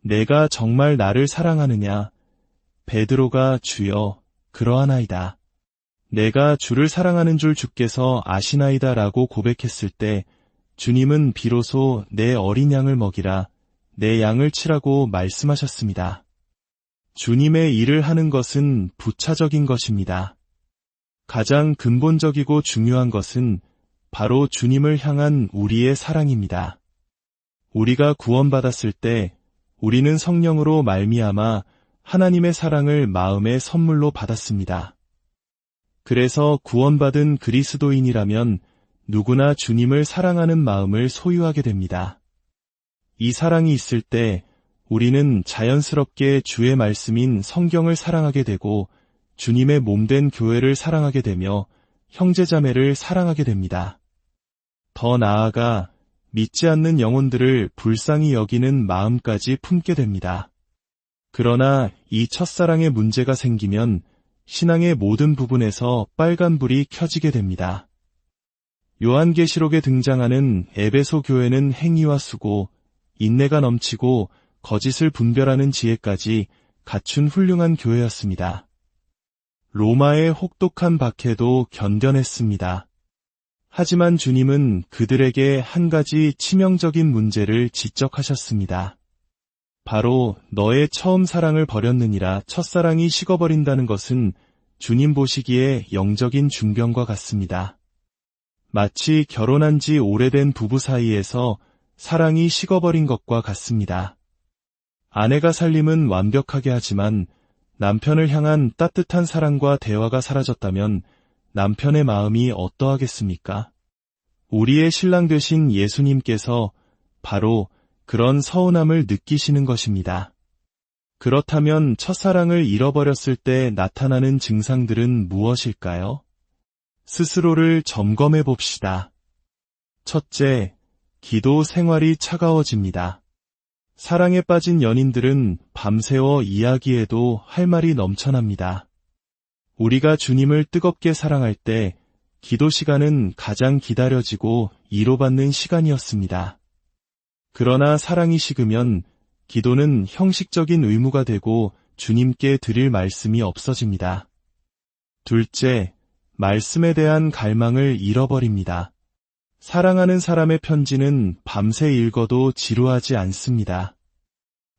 내가 정말 나를 사랑하느냐? 베드로가 주여, 그러하나이다. 내가 주를 사랑하는 줄 주께서 아시나이다 라고 고백했을 때 주님은 비로소 내 어린 양을 먹이라, 내 양을 치라고 말씀하셨습니다. 주님의 일을 하는 것은 부차적인 것입니다. 가장 근본적이고 중요한 것은 바로 주님을 향한 우리의 사랑입니다. 우리가 구원받았을 때 우리는 성령으로 말미암아 하나님의 사랑을 마음의 선물로 받았습니다. 그래서 구원받은 그리스도인이라면 누구나 주님을 사랑하는 마음을 소유하게 됩니다. 이 사랑이 있을 때 우리는 자연스럽게 주의 말씀인 성경을 사랑하게 되고 주님의 몸된 교회를 사랑하게 되며 형제자매를 사랑하게 됩니다. 더 나아가 믿지 않는 영혼들을 불쌍히 여기는 마음까지 품게 됩니다. 그러나 이 첫사랑의 문제가 생기면 신앙의 모든 부분에서 빨간불이 켜지게 됩니다. 요한계시록에 등장하는 에베소 교회는 행위와 수고, 인내가 넘치고 거짓을 분별하는 지혜까지 갖춘 훌륭한 교회였습니다. 로마의 혹독한 박해도 견뎌냈습니다. 하지만 주님은 그들에게 한 가지 치명적인 문제를 지적하셨습니다. 바로 너의 처음 사랑을 버렸느니라. 첫사랑이 식어버린다는 것은 주님 보시기에 영적인 중병과 같습니다. 마치 결혼한 지 오래된 부부 사이에서 사랑이 식어버린 것과 같습니다. 아내가 살림은 완벽하게 하지만 남편을 향한 따뜻한 사랑과 대화가 사라졌다면 남편의 마음이 어떠하겠습니까? 우리의 신랑 되신 예수님께서 바로 그런 서운함을 느끼시는 것입니다. 그렇다면 첫사랑을 잃어버렸을 때 나타나는 증상들은 무엇일까요? 스스로를 점검해 봅시다. 첫째, 기도 생활이 차가워집니다. 사랑에 빠진 연인들은 밤새워 이야기해도 할 말이 넘쳐납니다. 우리가 주님을 뜨겁게 사랑할 때 기도 시간은 가장 기다려지고 위로받는 시간이었습니다. 그러나 사랑이 식으면 기도는 형식적인 의무가 되고 주님께 드릴 말씀이 없어집니다. 둘째, 말씀에 대한 갈망을 잃어버립니다. 사랑하는 사람의 편지는 밤새 읽어도 지루하지 않습니다.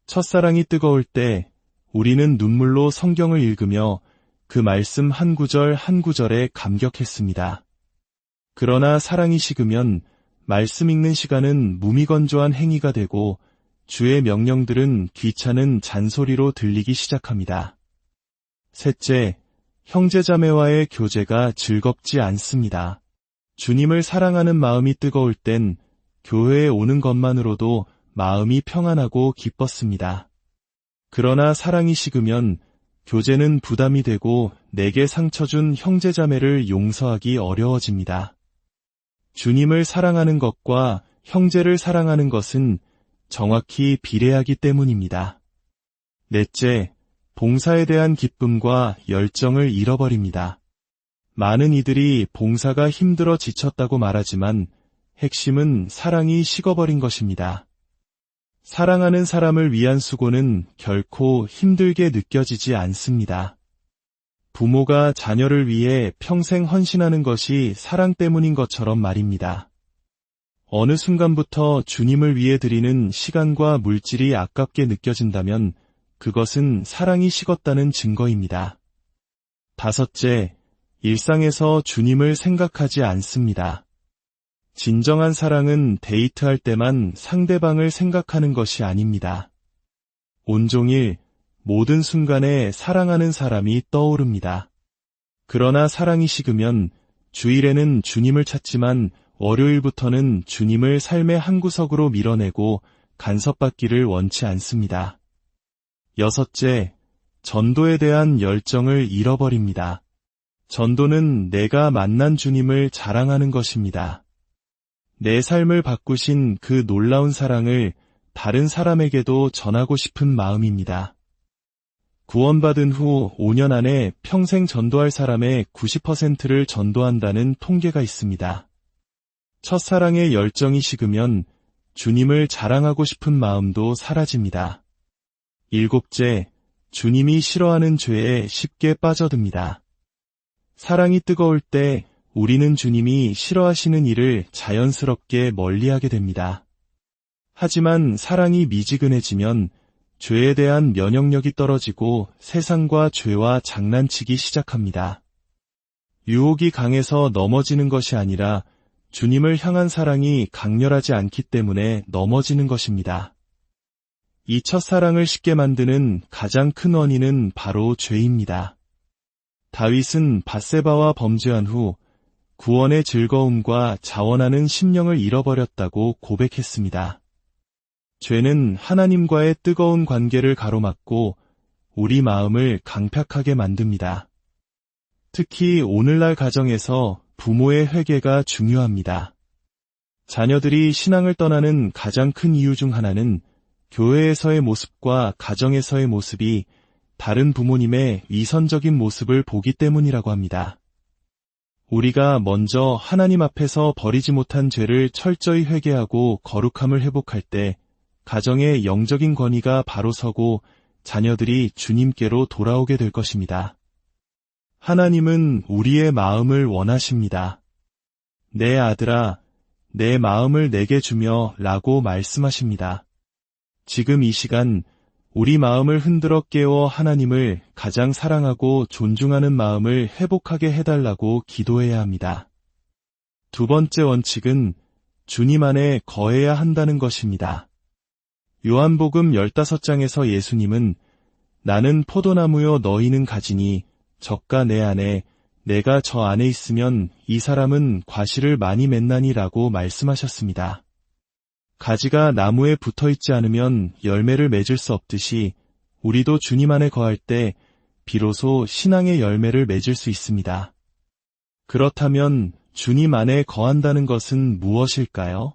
첫사랑이 뜨거울 때 우리는 눈물로 성경을 읽으며 그 말씀 한 구절 한 구절에 감격했습니다. 그러나 사랑이 식으면 말씀 읽는 시간은 무미건조한 행위가 되고 주의 명령들은 귀찮은 잔소리로 들리기 시작합니다. 셋째, 형제자매와의 교제가 즐겁지 않습니다. 주님을 사랑하는 마음이 뜨거울 땐 교회에 오는 것만으로도 마음이 평안하고 기뻤습니다. 그러나 사랑이 식으면 교제는 부담이 되고 내게 상처 준 형제자매를 용서하기 어려워집니다. 주님을 사랑하는 것과 형제를 사랑하는 것은 정확히 비례하기 때문입니다. 넷째, 봉사에 대한 기쁨과 열정을 잃어버립니다. 많은 이들이 봉사가 힘들어 지쳤다고 말하지만 핵심은 사랑이 식어버린 것입니다. 사랑하는 사람을 위한 수고는 결코 힘들게 느껴지지 않습니다. 부모가 자녀를 위해 평생 헌신하는 것이 사랑 때문인 것처럼 말입니다. 어느 순간부터 주님을 위해 드리는 시간과 물질이 아깝게 느껴진다면 그것은 사랑이 식었다는 증거입니다. 다섯째, 일상에서 주님을 생각하지 않습니다. 진정한 사랑은 데이트할 때만 상대방을 생각하는 것이 아닙니다. 온종일 모든 순간에 사랑하는 사람이 떠오릅니다. 그러나 사랑이 식으면 주일에는 주님을 찾지만 월요일부터는 주님을 삶의 한 구석으로 밀어내고 간섭받기를 원치 않습니다. 여섯째, 전도에 대한 열정을 잃어버립니다. 전도는 내가 만난 주님을 자랑하는 것입니다. 내 삶을 바꾸신 그 놀라운 사랑을 다른 사람에게도 전하고 싶은 마음입니다. 구원받은 후 5년 안에 평생 전도할 사람의 90%를 전도한다는 통계가 있습니다. 첫사랑의 열정이 식으면 주님을 자랑하고 싶은 마음도 사라집니다. 일곱째, 주님이 싫어하는 죄에 쉽게 빠져듭니다. 사랑이 뜨거울 때 우리는 주님이 싫어하시는 일을 자연스럽게 멀리하게 됩니다. 하지만 사랑이 미지근해지면 죄에 대한 면역력이 떨어지고 세상과 죄와 장난치기 시작합니다. 유혹이 강해서 넘어지는 것이 아니라 주님을 향한 사랑이 강렬하지 않기 때문에 넘어지는 것입니다. 이 첫사랑을 쉽게 만드는 가장 큰 원인은 바로 죄입니다. 다윗은 밧세바와 범죄한 후 구원의 즐거움과 자원하는 심령을 잃어버렸다고 고백했습니다. 죄는 하나님과의 뜨거운 관계를 가로막고 우리 마음을 강팍하게 만듭니다. 특히 오늘날 가정에서 부모의 회개가 중요합니다. 자녀들이 신앙을 떠나는 가장 큰 이유 중 하나는 교회에서의 모습과 가정에서의 모습이 다른 부모님의 위선적인 모습을 보기 때문이라고 합니다. 우리가 먼저 하나님 앞에서 버리지 못한 죄를 철저히 회개하고 거룩함을 회복할 때 가정의 영적인 권위가 바로 서고 자녀들이 주님께로 돌아오게 될 것입니다. 하나님은 우리의 마음을 원하십니다. 내 아들아, 내 마음을 내게 주며 라고 말씀하십니다. 지금 이 시간 우리 마음을 흔들어 깨워 하나님을 가장 사랑하고 존중하는 마음을 회복하게 해달라고 기도해야 합니다. 두 번째 원칙은 주님 안에 거해야 한다는 것입니다. 요한복음 15장에서 예수님은 나는 포도나무요 너희는 가지니 젖가 내 안에 내가 저 안에 있으면 이 사람은 과실을 많이 맺나니라고 말씀하셨습니다. 가지가 나무에 붙어있지 않으면 열매를 맺을 수 없듯이 우리도 주님 안에 거할 때 비로소 신앙의 열매를 맺을 수 있습니다. 그렇다면 주님 안에 거한다는 것은 무엇일까요?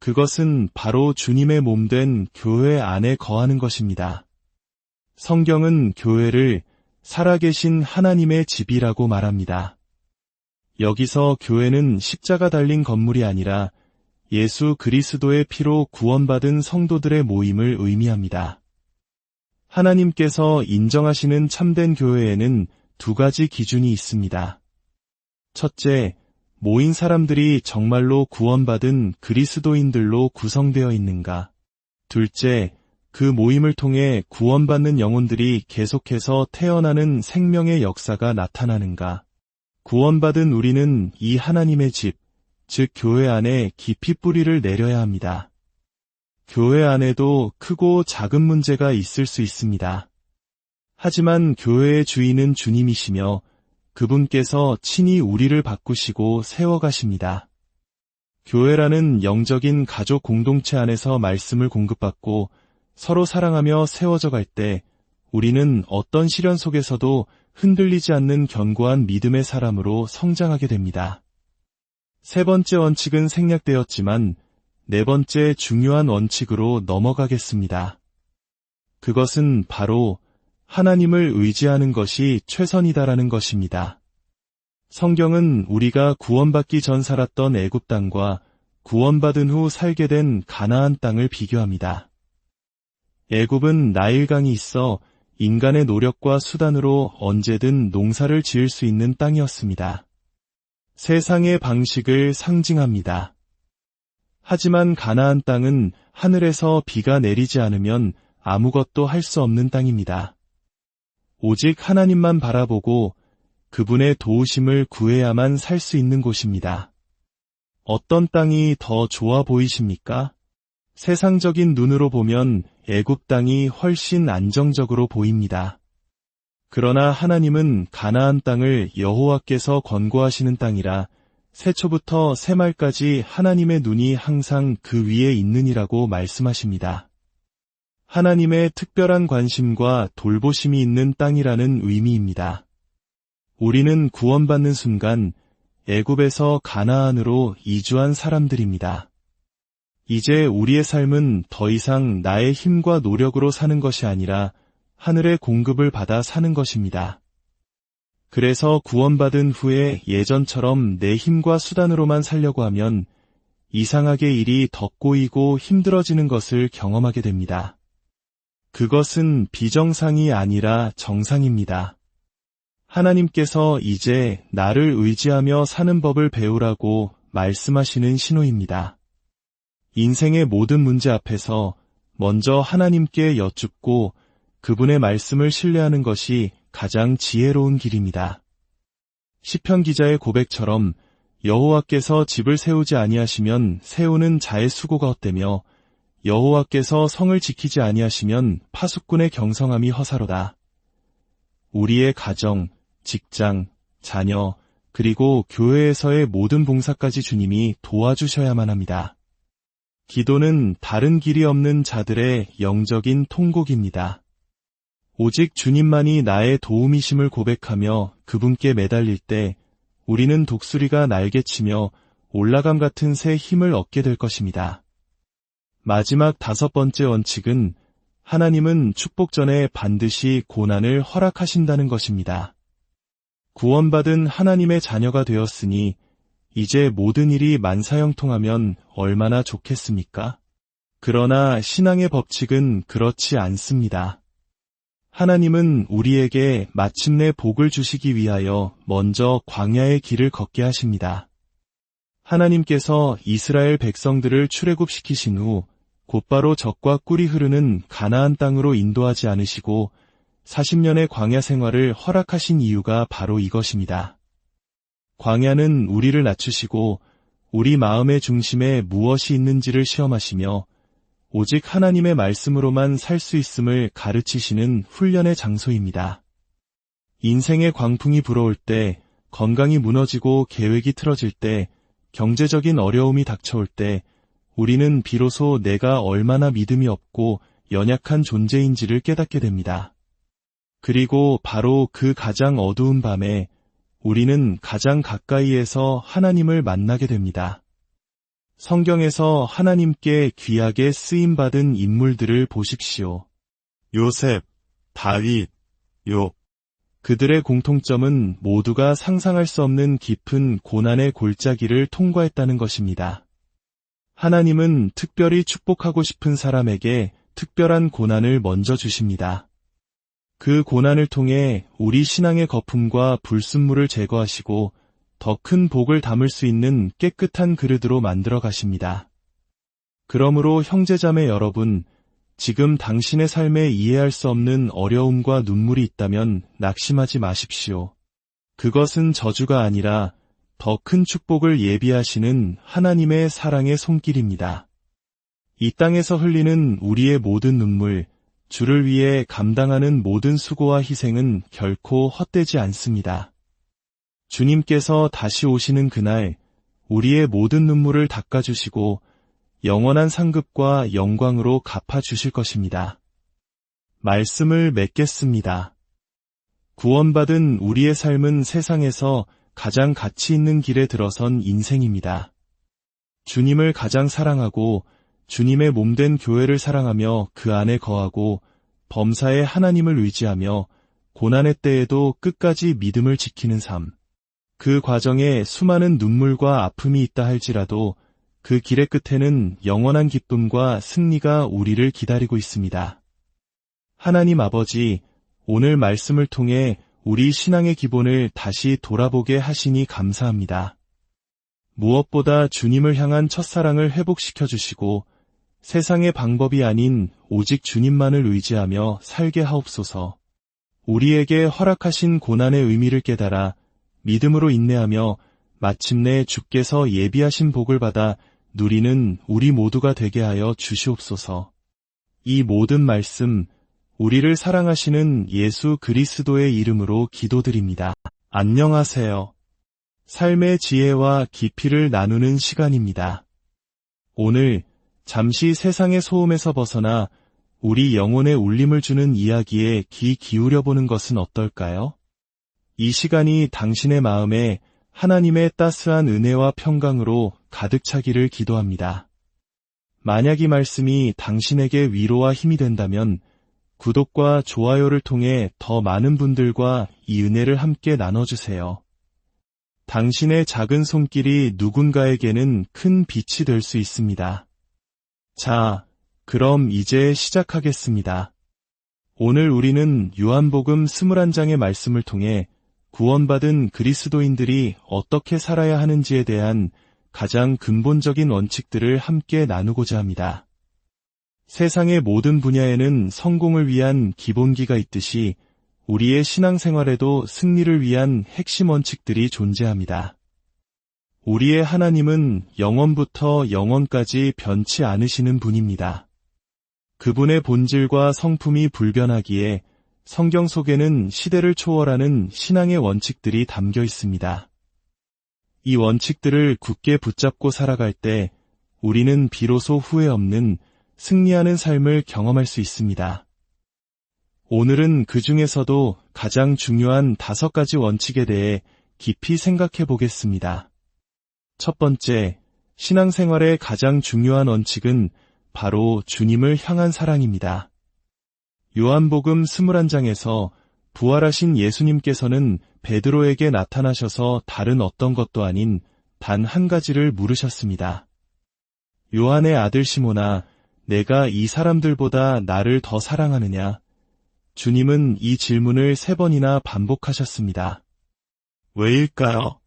그것은 바로 주님의 몸된 교회 안에 거하는 것입니다. 성경은 교회를 살아계신 하나님의 집이라고 말합니다. 여기서 교회는 십자가 달린 건물이 아니라 예수 그리스도의 피로 구원받은 성도들의 모임을 의미합니다. 하나님께서 인정하시는 참된 교회에는 두 가지 기준이 있습니다. 첫째, 모인 사람들이 정말로 구원받은 그리스도인들로 구성되어 있는가? 둘째, 그 모임을 통해 구원받는 영혼들이 계속해서 태어나는 생명의 역사가 나타나는가? 구원받은 우리는 이 하나님의 집, 즉 교회 안에 깊이 뿌리를 내려야 합니다. 교회 안에도 크고 작은 문제가 있을 수 있습니다. 하지만 교회의 주인은 주님이시며 그분께서 친히 우리를 바꾸시고 세워가십니다. 교회라는 영적인 가족 공동체 안에서 말씀을 공급받고 서로 사랑하며 세워져 갈 때 우리는 어떤 시련 속에서도 흔들리지 않는 견고한 믿음의 사람으로 성장하게 됩니다. 세 번째 원칙은 생략되었지만 네 번째 중요한 원칙으로 넘어가겠습니다. 그것은 바로 하나님을 의지하는 것이 최선이다라는 것입니다. 성경은 우리가 구원받기 전 살았던 애굽 땅과 구원받은 후 살게 된 가나안 땅을 비교합니다. 애굽은 나일강이 있어 인간의 노력과 수단으로 언제든 농사를 지을 수 있는 땅이었습니다. 세상의 방식을 상징합니다. 하지만 가나안 땅은 하늘에서 비가 내리지 않으면 아무것도 할 수 없는 땅입니다. 오직 하나님만 바라보고 그분의 도우심을 구해야만 살 수 있는 곳입니다. 어떤 땅이 더 좋아 보이십니까? 세상적인 눈으로 보면 애굽 땅이 훨씬 안정적으로 보입니다. 그러나 하나님은 가나안 땅을 여호와께서 권고하시는 땅이라 새초부터 새말까지 하나님의 눈이 항상 그 위에 있느니라고 말씀하십니다. 하나님의 특별한 관심과 돌보심이 있는 땅이라는 의미입니다. 우리는 구원받는 순간 애굽에서 가나안으로 이주한 사람들입니다. 이제 우리의 삶은 더 이상 나의 힘과 노력으로 사는 것이 아니라 하늘의 공급을 받아 사는 것입니다. 그래서 구원받은 후에 예전처럼 내 힘과 수단으로만 살려고 하면 이상하게 일이 더 꼬이고 힘들어지는 것을 경험하게 됩니다. 그것은 비정상이 아니라 정상입니다. 하나님께서 이제 나를 의지하며 사는 법을 배우라고 말씀하시는 신호입니다. 인생의 모든 문제 앞에서 먼저 하나님께 여쭙고 그분의 말씀을 신뢰하는 것이 가장 지혜로운 길입니다. 시편 기자의 고백처럼 여호와께서 집을 세우지 아니하시면 세우는 자의 수고가 헛되며 여호와께서 성을 지키지 아니하시면 파수꾼의 경성함이 허사로다. 우리의 가정, 직장, 자녀, 그리고 교회에서의 모든 봉사까지 주님이 도와주셔야만 합니다. 기도는 다른 길이 없는 자들의 영적인 통곡입니다. 오직 주님만이 나의 도움이심을 고백하며 그분께 매달릴 때 우리는 독수리가 날개치며 올라감 같은 새 힘을 얻게 될 것입니다. 마지막 5번째 원칙은 하나님은 축복 전에 반드시 고난을 허락하신다는 것입니다. 구원받은 하나님의 자녀가 되었으니 이제 모든 일이 만사형통하면 얼마나 좋겠습니까? 그러나 신앙의 법칙은 그렇지 않습니다. 하나님은 우리에게 마침내 복을 주시기 위하여 먼저 광야의 길을 걷게 하십니다. 하나님께서 이스라엘 백성들을 출애굽시키신 후 곧바로 젖과 꿀이 흐르는 가나안 땅으로 인도하지 않으시고 40년의 광야 생활을 허락하신 이유가 바로 이것입니다. 광야는 우리를 낮추시고 우리 마음의 중심에 무엇이 있는지를 시험하시며 오직 하나님의 말씀으로만 살 수 있음을 가르치시는 훈련의 장소입니다. 인생의 광풍이 불어올 때, 건강이 무너지고 계획이 틀어질 때, 경제적인 어려움이 닥쳐올 때 우리는 비로소 내가 얼마나 믿음이 없고 연약한 존재인지를 깨닫게 됩니다. 그리고 바로 그 가장 어두운 밤에 우리는 가장 가까이에서 하나님을 만나게 됩니다. 성경에서 하나님께 귀하게 쓰임받은 인물들을 보십시오. 요셉, 다윗, 욥. 그들의 공통점은 모두가 상상할 수 없는 깊은 고난의 골짜기를 통과했다는 것입니다. 하나님은 특별히 축복하고 싶은 사람에게 특별한 고난을 먼저 주십니다. 그 고난을 통해 우리 신앙의 거품과 불순물을 제거하시고 더 큰 복을 담을 수 있는 깨끗한 그릇으로 만들어 가십니다. 그러므로 형제자매 여러분, 지금 당신의 삶에 이해할 수 없는 어려움과 눈물이 있다면 낙심하지 마십시오. 그것은 저주가 아니라 더 큰 축복을 예비하시는 하나님의 사랑의 손길입니다. 이 땅에서 흘리는 우리의 모든 눈물, 주를 위해 감당하는 모든 수고와 희생은 결코 헛되지 않습니다. 주님께서 다시 오시는 그날 우리의 모든 눈물을 닦아주시고 영원한 상급과 영광으로 갚아주실 것입니다. 말씀을 맺겠습니다. 구원받은 우리의 삶은 세상에서 가장 가치 있는 길에 들어선 인생입니다. 주님을 가장 사랑하고 주님의 몸된 교회를 사랑하며 그 안에 거하고 범사에 하나님을 의지하며 고난의 때에도 끝까지 믿음을 지키는 삶. 그 과정에 수많은 눈물과 아픔이 있다 할지라도 그 길의 끝에는 영원한 기쁨과 승리가 우리를 기다리고 있습니다. 하나님 아버지, 오늘 말씀을 통해 우리 신앙의 기본을 다시 돌아보게 하시니 감사합니다. 무엇보다 주님을 향한 첫사랑을 회복시켜 주시고 세상의 방법이 아닌 오직 주님만을 의지하며 살게 하옵소서. 우리에게 허락하신 고난의 의미를 깨달아 믿음으로 인내하며 마침내 주께서 예비하신 복을 받아 누리는 우리 모두가 되게 하여 주시옵소서. 이 모든 말씀 우리를 사랑하시는 예수 그리스도의 이름으로 기도드립니다. 안녕하세요. 삶의 지혜와 깊이를 나누는 시간입니다. 오늘 잠시 세상의 소음에서 벗어나 우리 영혼에 울림을 주는 이야기에 귀 기울여보는 것은 어떨까요? 이 시간이 당신의 마음에 하나님의 따스한 은혜와 평강으로 가득 차기를 기도합니다. 만약 이 말씀이 당신에게 위로와 힘이 된다면 구독과 좋아요를 통해 더 많은 분들과 이 은혜를 함께 나눠주세요. 당신의 작은 손길이 누군가에게는 큰 빛이 될 수 있습니다. 자, 그럼 이제 시작하겠습니다. 오늘 우리는 요한복음 21장의 말씀을 통해 구원받은 그리스도인들이 어떻게 살아야 하는지에 대한 가장 근본적인 원칙들을 함께 나누고자 합니다. 세상의 모든 분야에는 성공을 위한 기본기가 있듯이 우리의 신앙생활에도 승리를 위한 핵심 원칙들이 존재합니다. 우리의 하나님은 영원부터 영원까지 변치 않으시는 분입니다. 그분의 본질과 성품이 불변하기에 성경 속에는 시대를 초월하는 신앙의 원칙들이 담겨 있습니다. 이 원칙들을 굳게 붙잡고 살아갈 때 우리는 비로소 후회 없는 승리하는 삶을 경험할 수 있습니다. 오늘은 그 중에서도 가장 중요한 5가지 원칙에 대해 깊이 생각해 보겠습니다. 첫 번째, 신앙생활의 가장 중요한 원칙은 바로 주님을 향한 사랑입니다. 요한복음 21장에서 부활하신 예수님께서는 베드로에게 나타나셔서 다른 어떤 것도 아닌 단 한 가지를 물으셨습니다. 요한의 아들 시몬아, 내가 이 사람들보다 나를 더 사랑하느냐? 주님은 이 질문을 3번이나 반복하셨습니다. 왜일까요?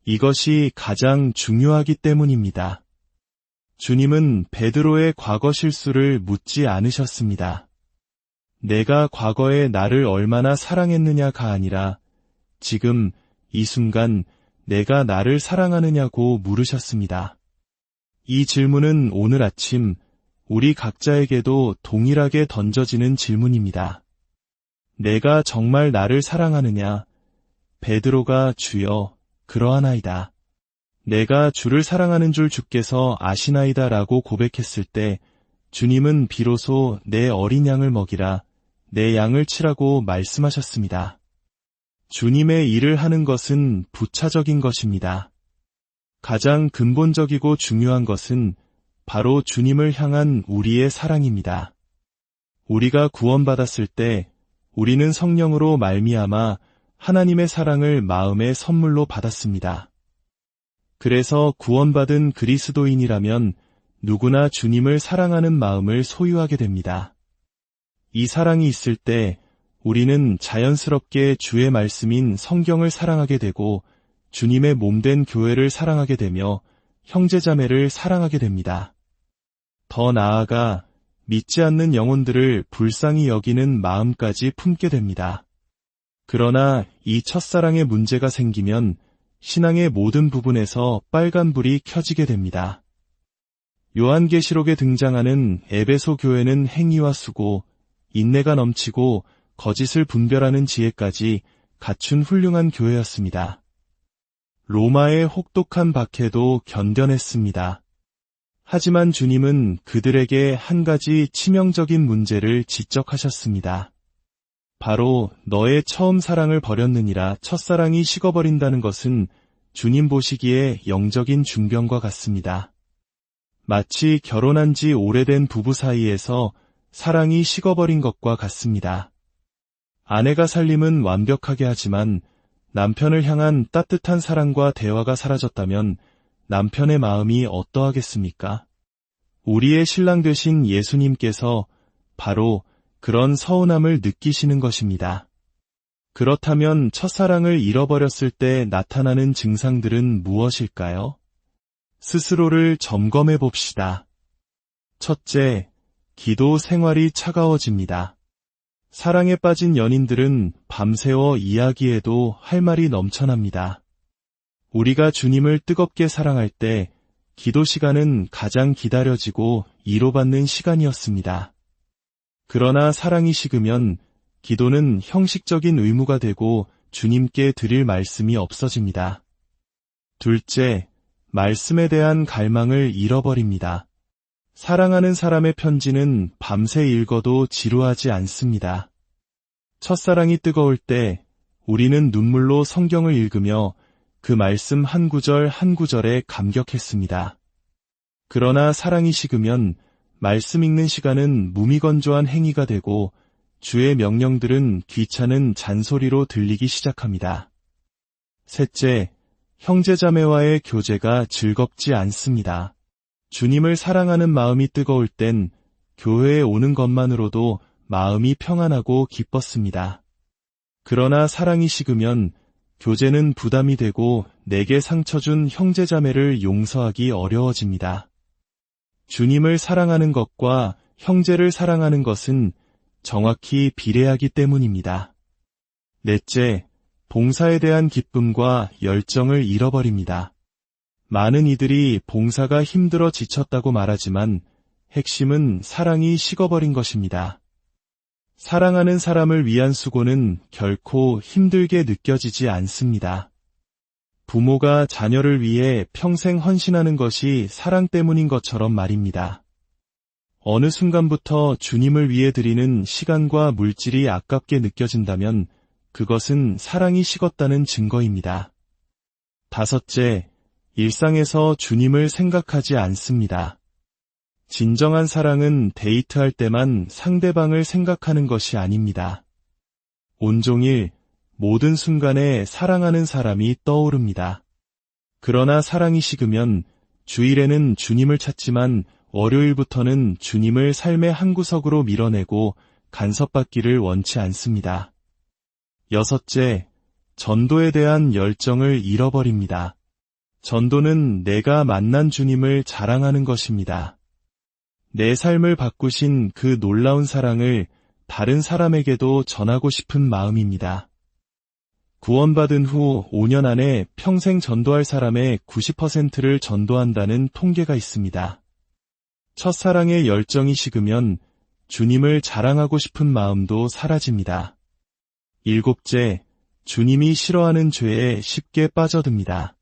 이것이 가장 중요하기 때문입니다. 주님은 베드로의 과거 실수를 묻지 않으셨습니다. 내가 과거에 나를 얼마나 사랑했느냐가 아니라 지금 이 순간 내가 나를 사랑하느냐고 물으셨습니다. 이 질문은 오늘 아침 우리 각자에게도 동일하게 던져지는 질문입니다. 내가 정말 나를 사랑하느냐? 베드로가 주여, 그러하나이다. 내가 주를 사랑하는 줄 주께서 아시나이다 라고 고백했을 때 주님은 비로소 내 어린 양을 먹이라, 내 양을 치라고 말씀하셨습니다. 주님의 일을 하는 것은 부차적인 것입니다. 가장 근본적이고 중요한 것은 바로 주님을 향한 우리의 사랑입니다. 우리가 구원받았을 때 우리는 성령으로 말미암아 하나님의 사랑을 마음의 선물로 받았습니다. 그래서 구원받은 그리스도인이라면 누구나 주님을 사랑하는 마음을 소유하게 됩니다. 이 사랑이 있을 때 우리는 자연스럽게 주의 말씀인 성경을 사랑하게 되고 주님의 몸된 교회를 사랑하게 되며 형제자매를 사랑하게 됩니다. 더 나아가 믿지 않는 영혼들을 불쌍히 여기는 마음까지 품게 됩니다. 그러나 이 첫사랑의 문제가 생기면 신앙의 모든 부분에서 빨간불이 켜지게 됩니다. 요한계시록에 등장하는 에베소 교회는 행위와 수고, 인내가 넘치고 거짓을 분별하는 지혜까지 갖춘 훌륭한 교회였습니다. 로마의 혹독한 박해도 견뎌냈습니다. 하지만 주님은 그들에게 한 가지 치명적인 문제를 지적하셨습니다. 바로 너의 처음 사랑을 버렸느니라. 첫사랑이 식어버린다는 것은 주님 보시기에 영적인 중병과 같습니다. 마치 결혼한 지 오래된 부부 사이에서 사랑이 식어버린 것과 같습니다. 아내가 살림은 완벽하게 하지만 남편을 향한 따뜻한 사랑과 대화가 사라졌다면 남편의 마음이 어떠하겠습니까? 우리의 신랑 되신 예수님께서 바로 그런 서운함을 느끼시는 것입니다. 그렇다면 첫사랑을 잃어버렸을 때 나타나는 증상들은 무엇일까요? 스스로를 점검해 봅시다. 첫째, 기도 생활이 차가워집니다. 사랑에 빠진 연인들은 밤새워 이야기해도 할 말이 넘쳐납니다. 우리가 주님을 뜨겁게 사랑할 때 기도 시간은 가장 기다려지고 위로받는 시간이었습니다. 그러나 사랑이 식으면 기도는 형식적인 의무가 되고 주님께 드릴 말씀이 없어집니다. 둘째, 말씀에 대한 갈망을 잃어버립니다. 사랑하는 사람의 편지는 밤새 읽어도 지루하지 않습니다. 첫사랑이 뜨거울 때 우리는 눈물로 성경을 읽으며 그 말씀 한 구절 한 구절에 감격했습니다. 그러나 사랑이 식으면 말씀 읽는 시간은 무미건조한 행위가 되고 주의 명령들은 귀찮은 잔소리로 들리기 시작합니다. 셋째, 형제자매와의 교제가 즐겁지 않습니다. 주님을 사랑하는 마음이 뜨거울 땐 교회에 오는 것만으로도 마음이 평안하고 기뻤습니다. 그러나 사랑이 식으면 교제는 부담이 되고 내게 상처 준 형제자매를 용서하기 어려워집니다. 주님을 사랑하는 것과 형제를 사랑하는 것은 정확히 비례하기 때문입니다. 넷째, 봉사에 대한 기쁨과 열정을 잃어버립니다. 많은 이들이 봉사가 힘들어 지쳤다고 말하지만 핵심은 사랑이 식어버린 것입니다. 사랑하는 사람을 위한 수고는 결코 힘들게 느껴지지 않습니다. 부모가 자녀를 위해 평생 헌신하는 것이 사랑 때문인 것처럼 말입니다. 어느 순간부터 주님을 위해 드리는 시간과 물질이 아깝게 느껴진다면 그것은 사랑이 식었다는 증거입니다. 다섯째, 일상에서 주님을 생각하지 않습니다. 진정한 사랑은 데이트할 때만 상대방을 생각하는 것이 아닙니다. 온종일 모든 순간에 사랑하는 사람이 떠오릅니다. 그러나 사랑이 식으면 주일에는 주님을 찾지만 월요일부터는 주님을 삶의 한 구석으로 밀어내고 간섭받기를 원치 않습니다. 여섯째, 전도에 대한 열정을 잃어버립니다. 전도는 내가 만난 주님을 자랑하는 것입니다. 내 삶을 바꾸신 그 놀라운 사랑을 다른 사람에게도 전하고 싶은 마음입니다. 구원받은 후 5년 안에 평생 전도할 사람의 90%를 전도한다는 통계가 있습니다. 첫사랑의 열정이 식으면 주님을 자랑하고 싶은 마음도 사라집니다. 일곱째, 주님이 싫어하는 죄에 쉽게 빠져듭니다.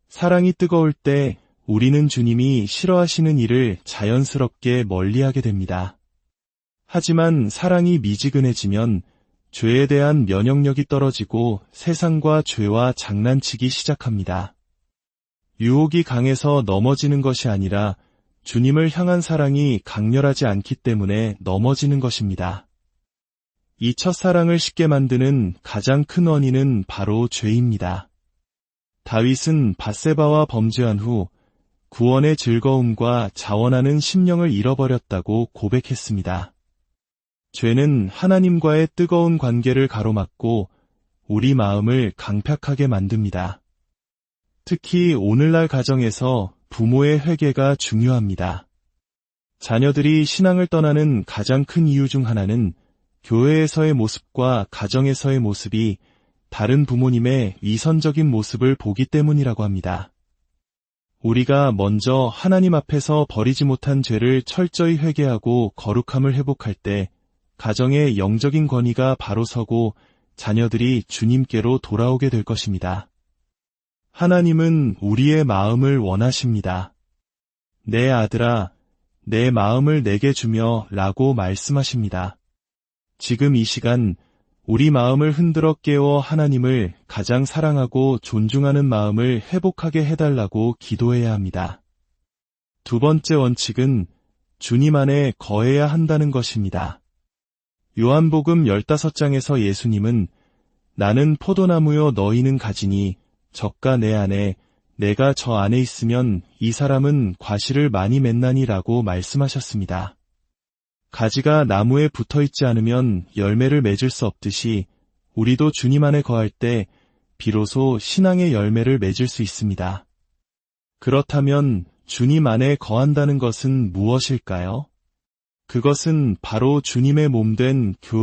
사랑이 뜨거울 때 우리는 주님이 싫어하시는 일을 자연스럽게 멀리하게 됩니다. 하지만 사랑이 미지근해지면 죄에 대한 면역력이 떨어지고 세상과 죄와 장난치기 시작합니다. 유혹이 강해서 넘어지는 것이 아니라 주님을 향한 사랑이 강렬하지 않기 때문에 넘어지는 것입니다. 이 첫사랑을 쉽게 만드는 가장 큰 원인은 바로 죄입니다. 다윗은 밧세바와 범죄한 후 구원의 즐거움과 자원하는 심령을 잃어버렸다고 고백했습니다. 죄는 하나님과의 뜨거운 관계를 가로막고 우리 마음을 강팍하게 만듭니다. 특히 오늘날 가정에서 부모의 회개가 중요합니다. 자녀들이 신앙을 떠나는 가장 큰 이유 중 하나는 교회에서의 모습과 가정에서의 모습이 다른 부모님의 위선적인 모습을 보기 때문이라고 합니다. 우리가 먼저 하나님 앞에서 버리지 못한 죄를 철저히 회개하고 거룩함을 회복할 때 가정의 영적인 권위가 바로 서고 자녀들이 주님께로 돌아오게 될 것입니다. 하나님은 우리의 마음을 원하십니다. 내 아들아, 내 마음을 내게 주며 라고 말씀하십니다. 지금 이 시간 우리 마음을 흔들어 깨워 하나님을 가장 사랑하고 존중하는 마음을 회복하게 해달라고 기도해야 합니다. 두 번째 원칙은 주님 안에 거해야 한다는 것입니다. 요한복음 15장에서 예수님은 나는 포도나무요 너희는 가지니 젖가 내 안에 내가 저 안에 있으면 이 사람은 과실을 많이 맺나니라고 말씀하셨습니다. 가지가 나무에 붙어 있지 않으면 열매를 맺을 수 없듯이 우리도 주님 안에 거할 때 비로소 신앙의 열매를 맺을 수 있습니다. 그렇다면 주님 안에 거한다는 것은 무엇일까요? 그것은 바로 주님의 몸 된 교회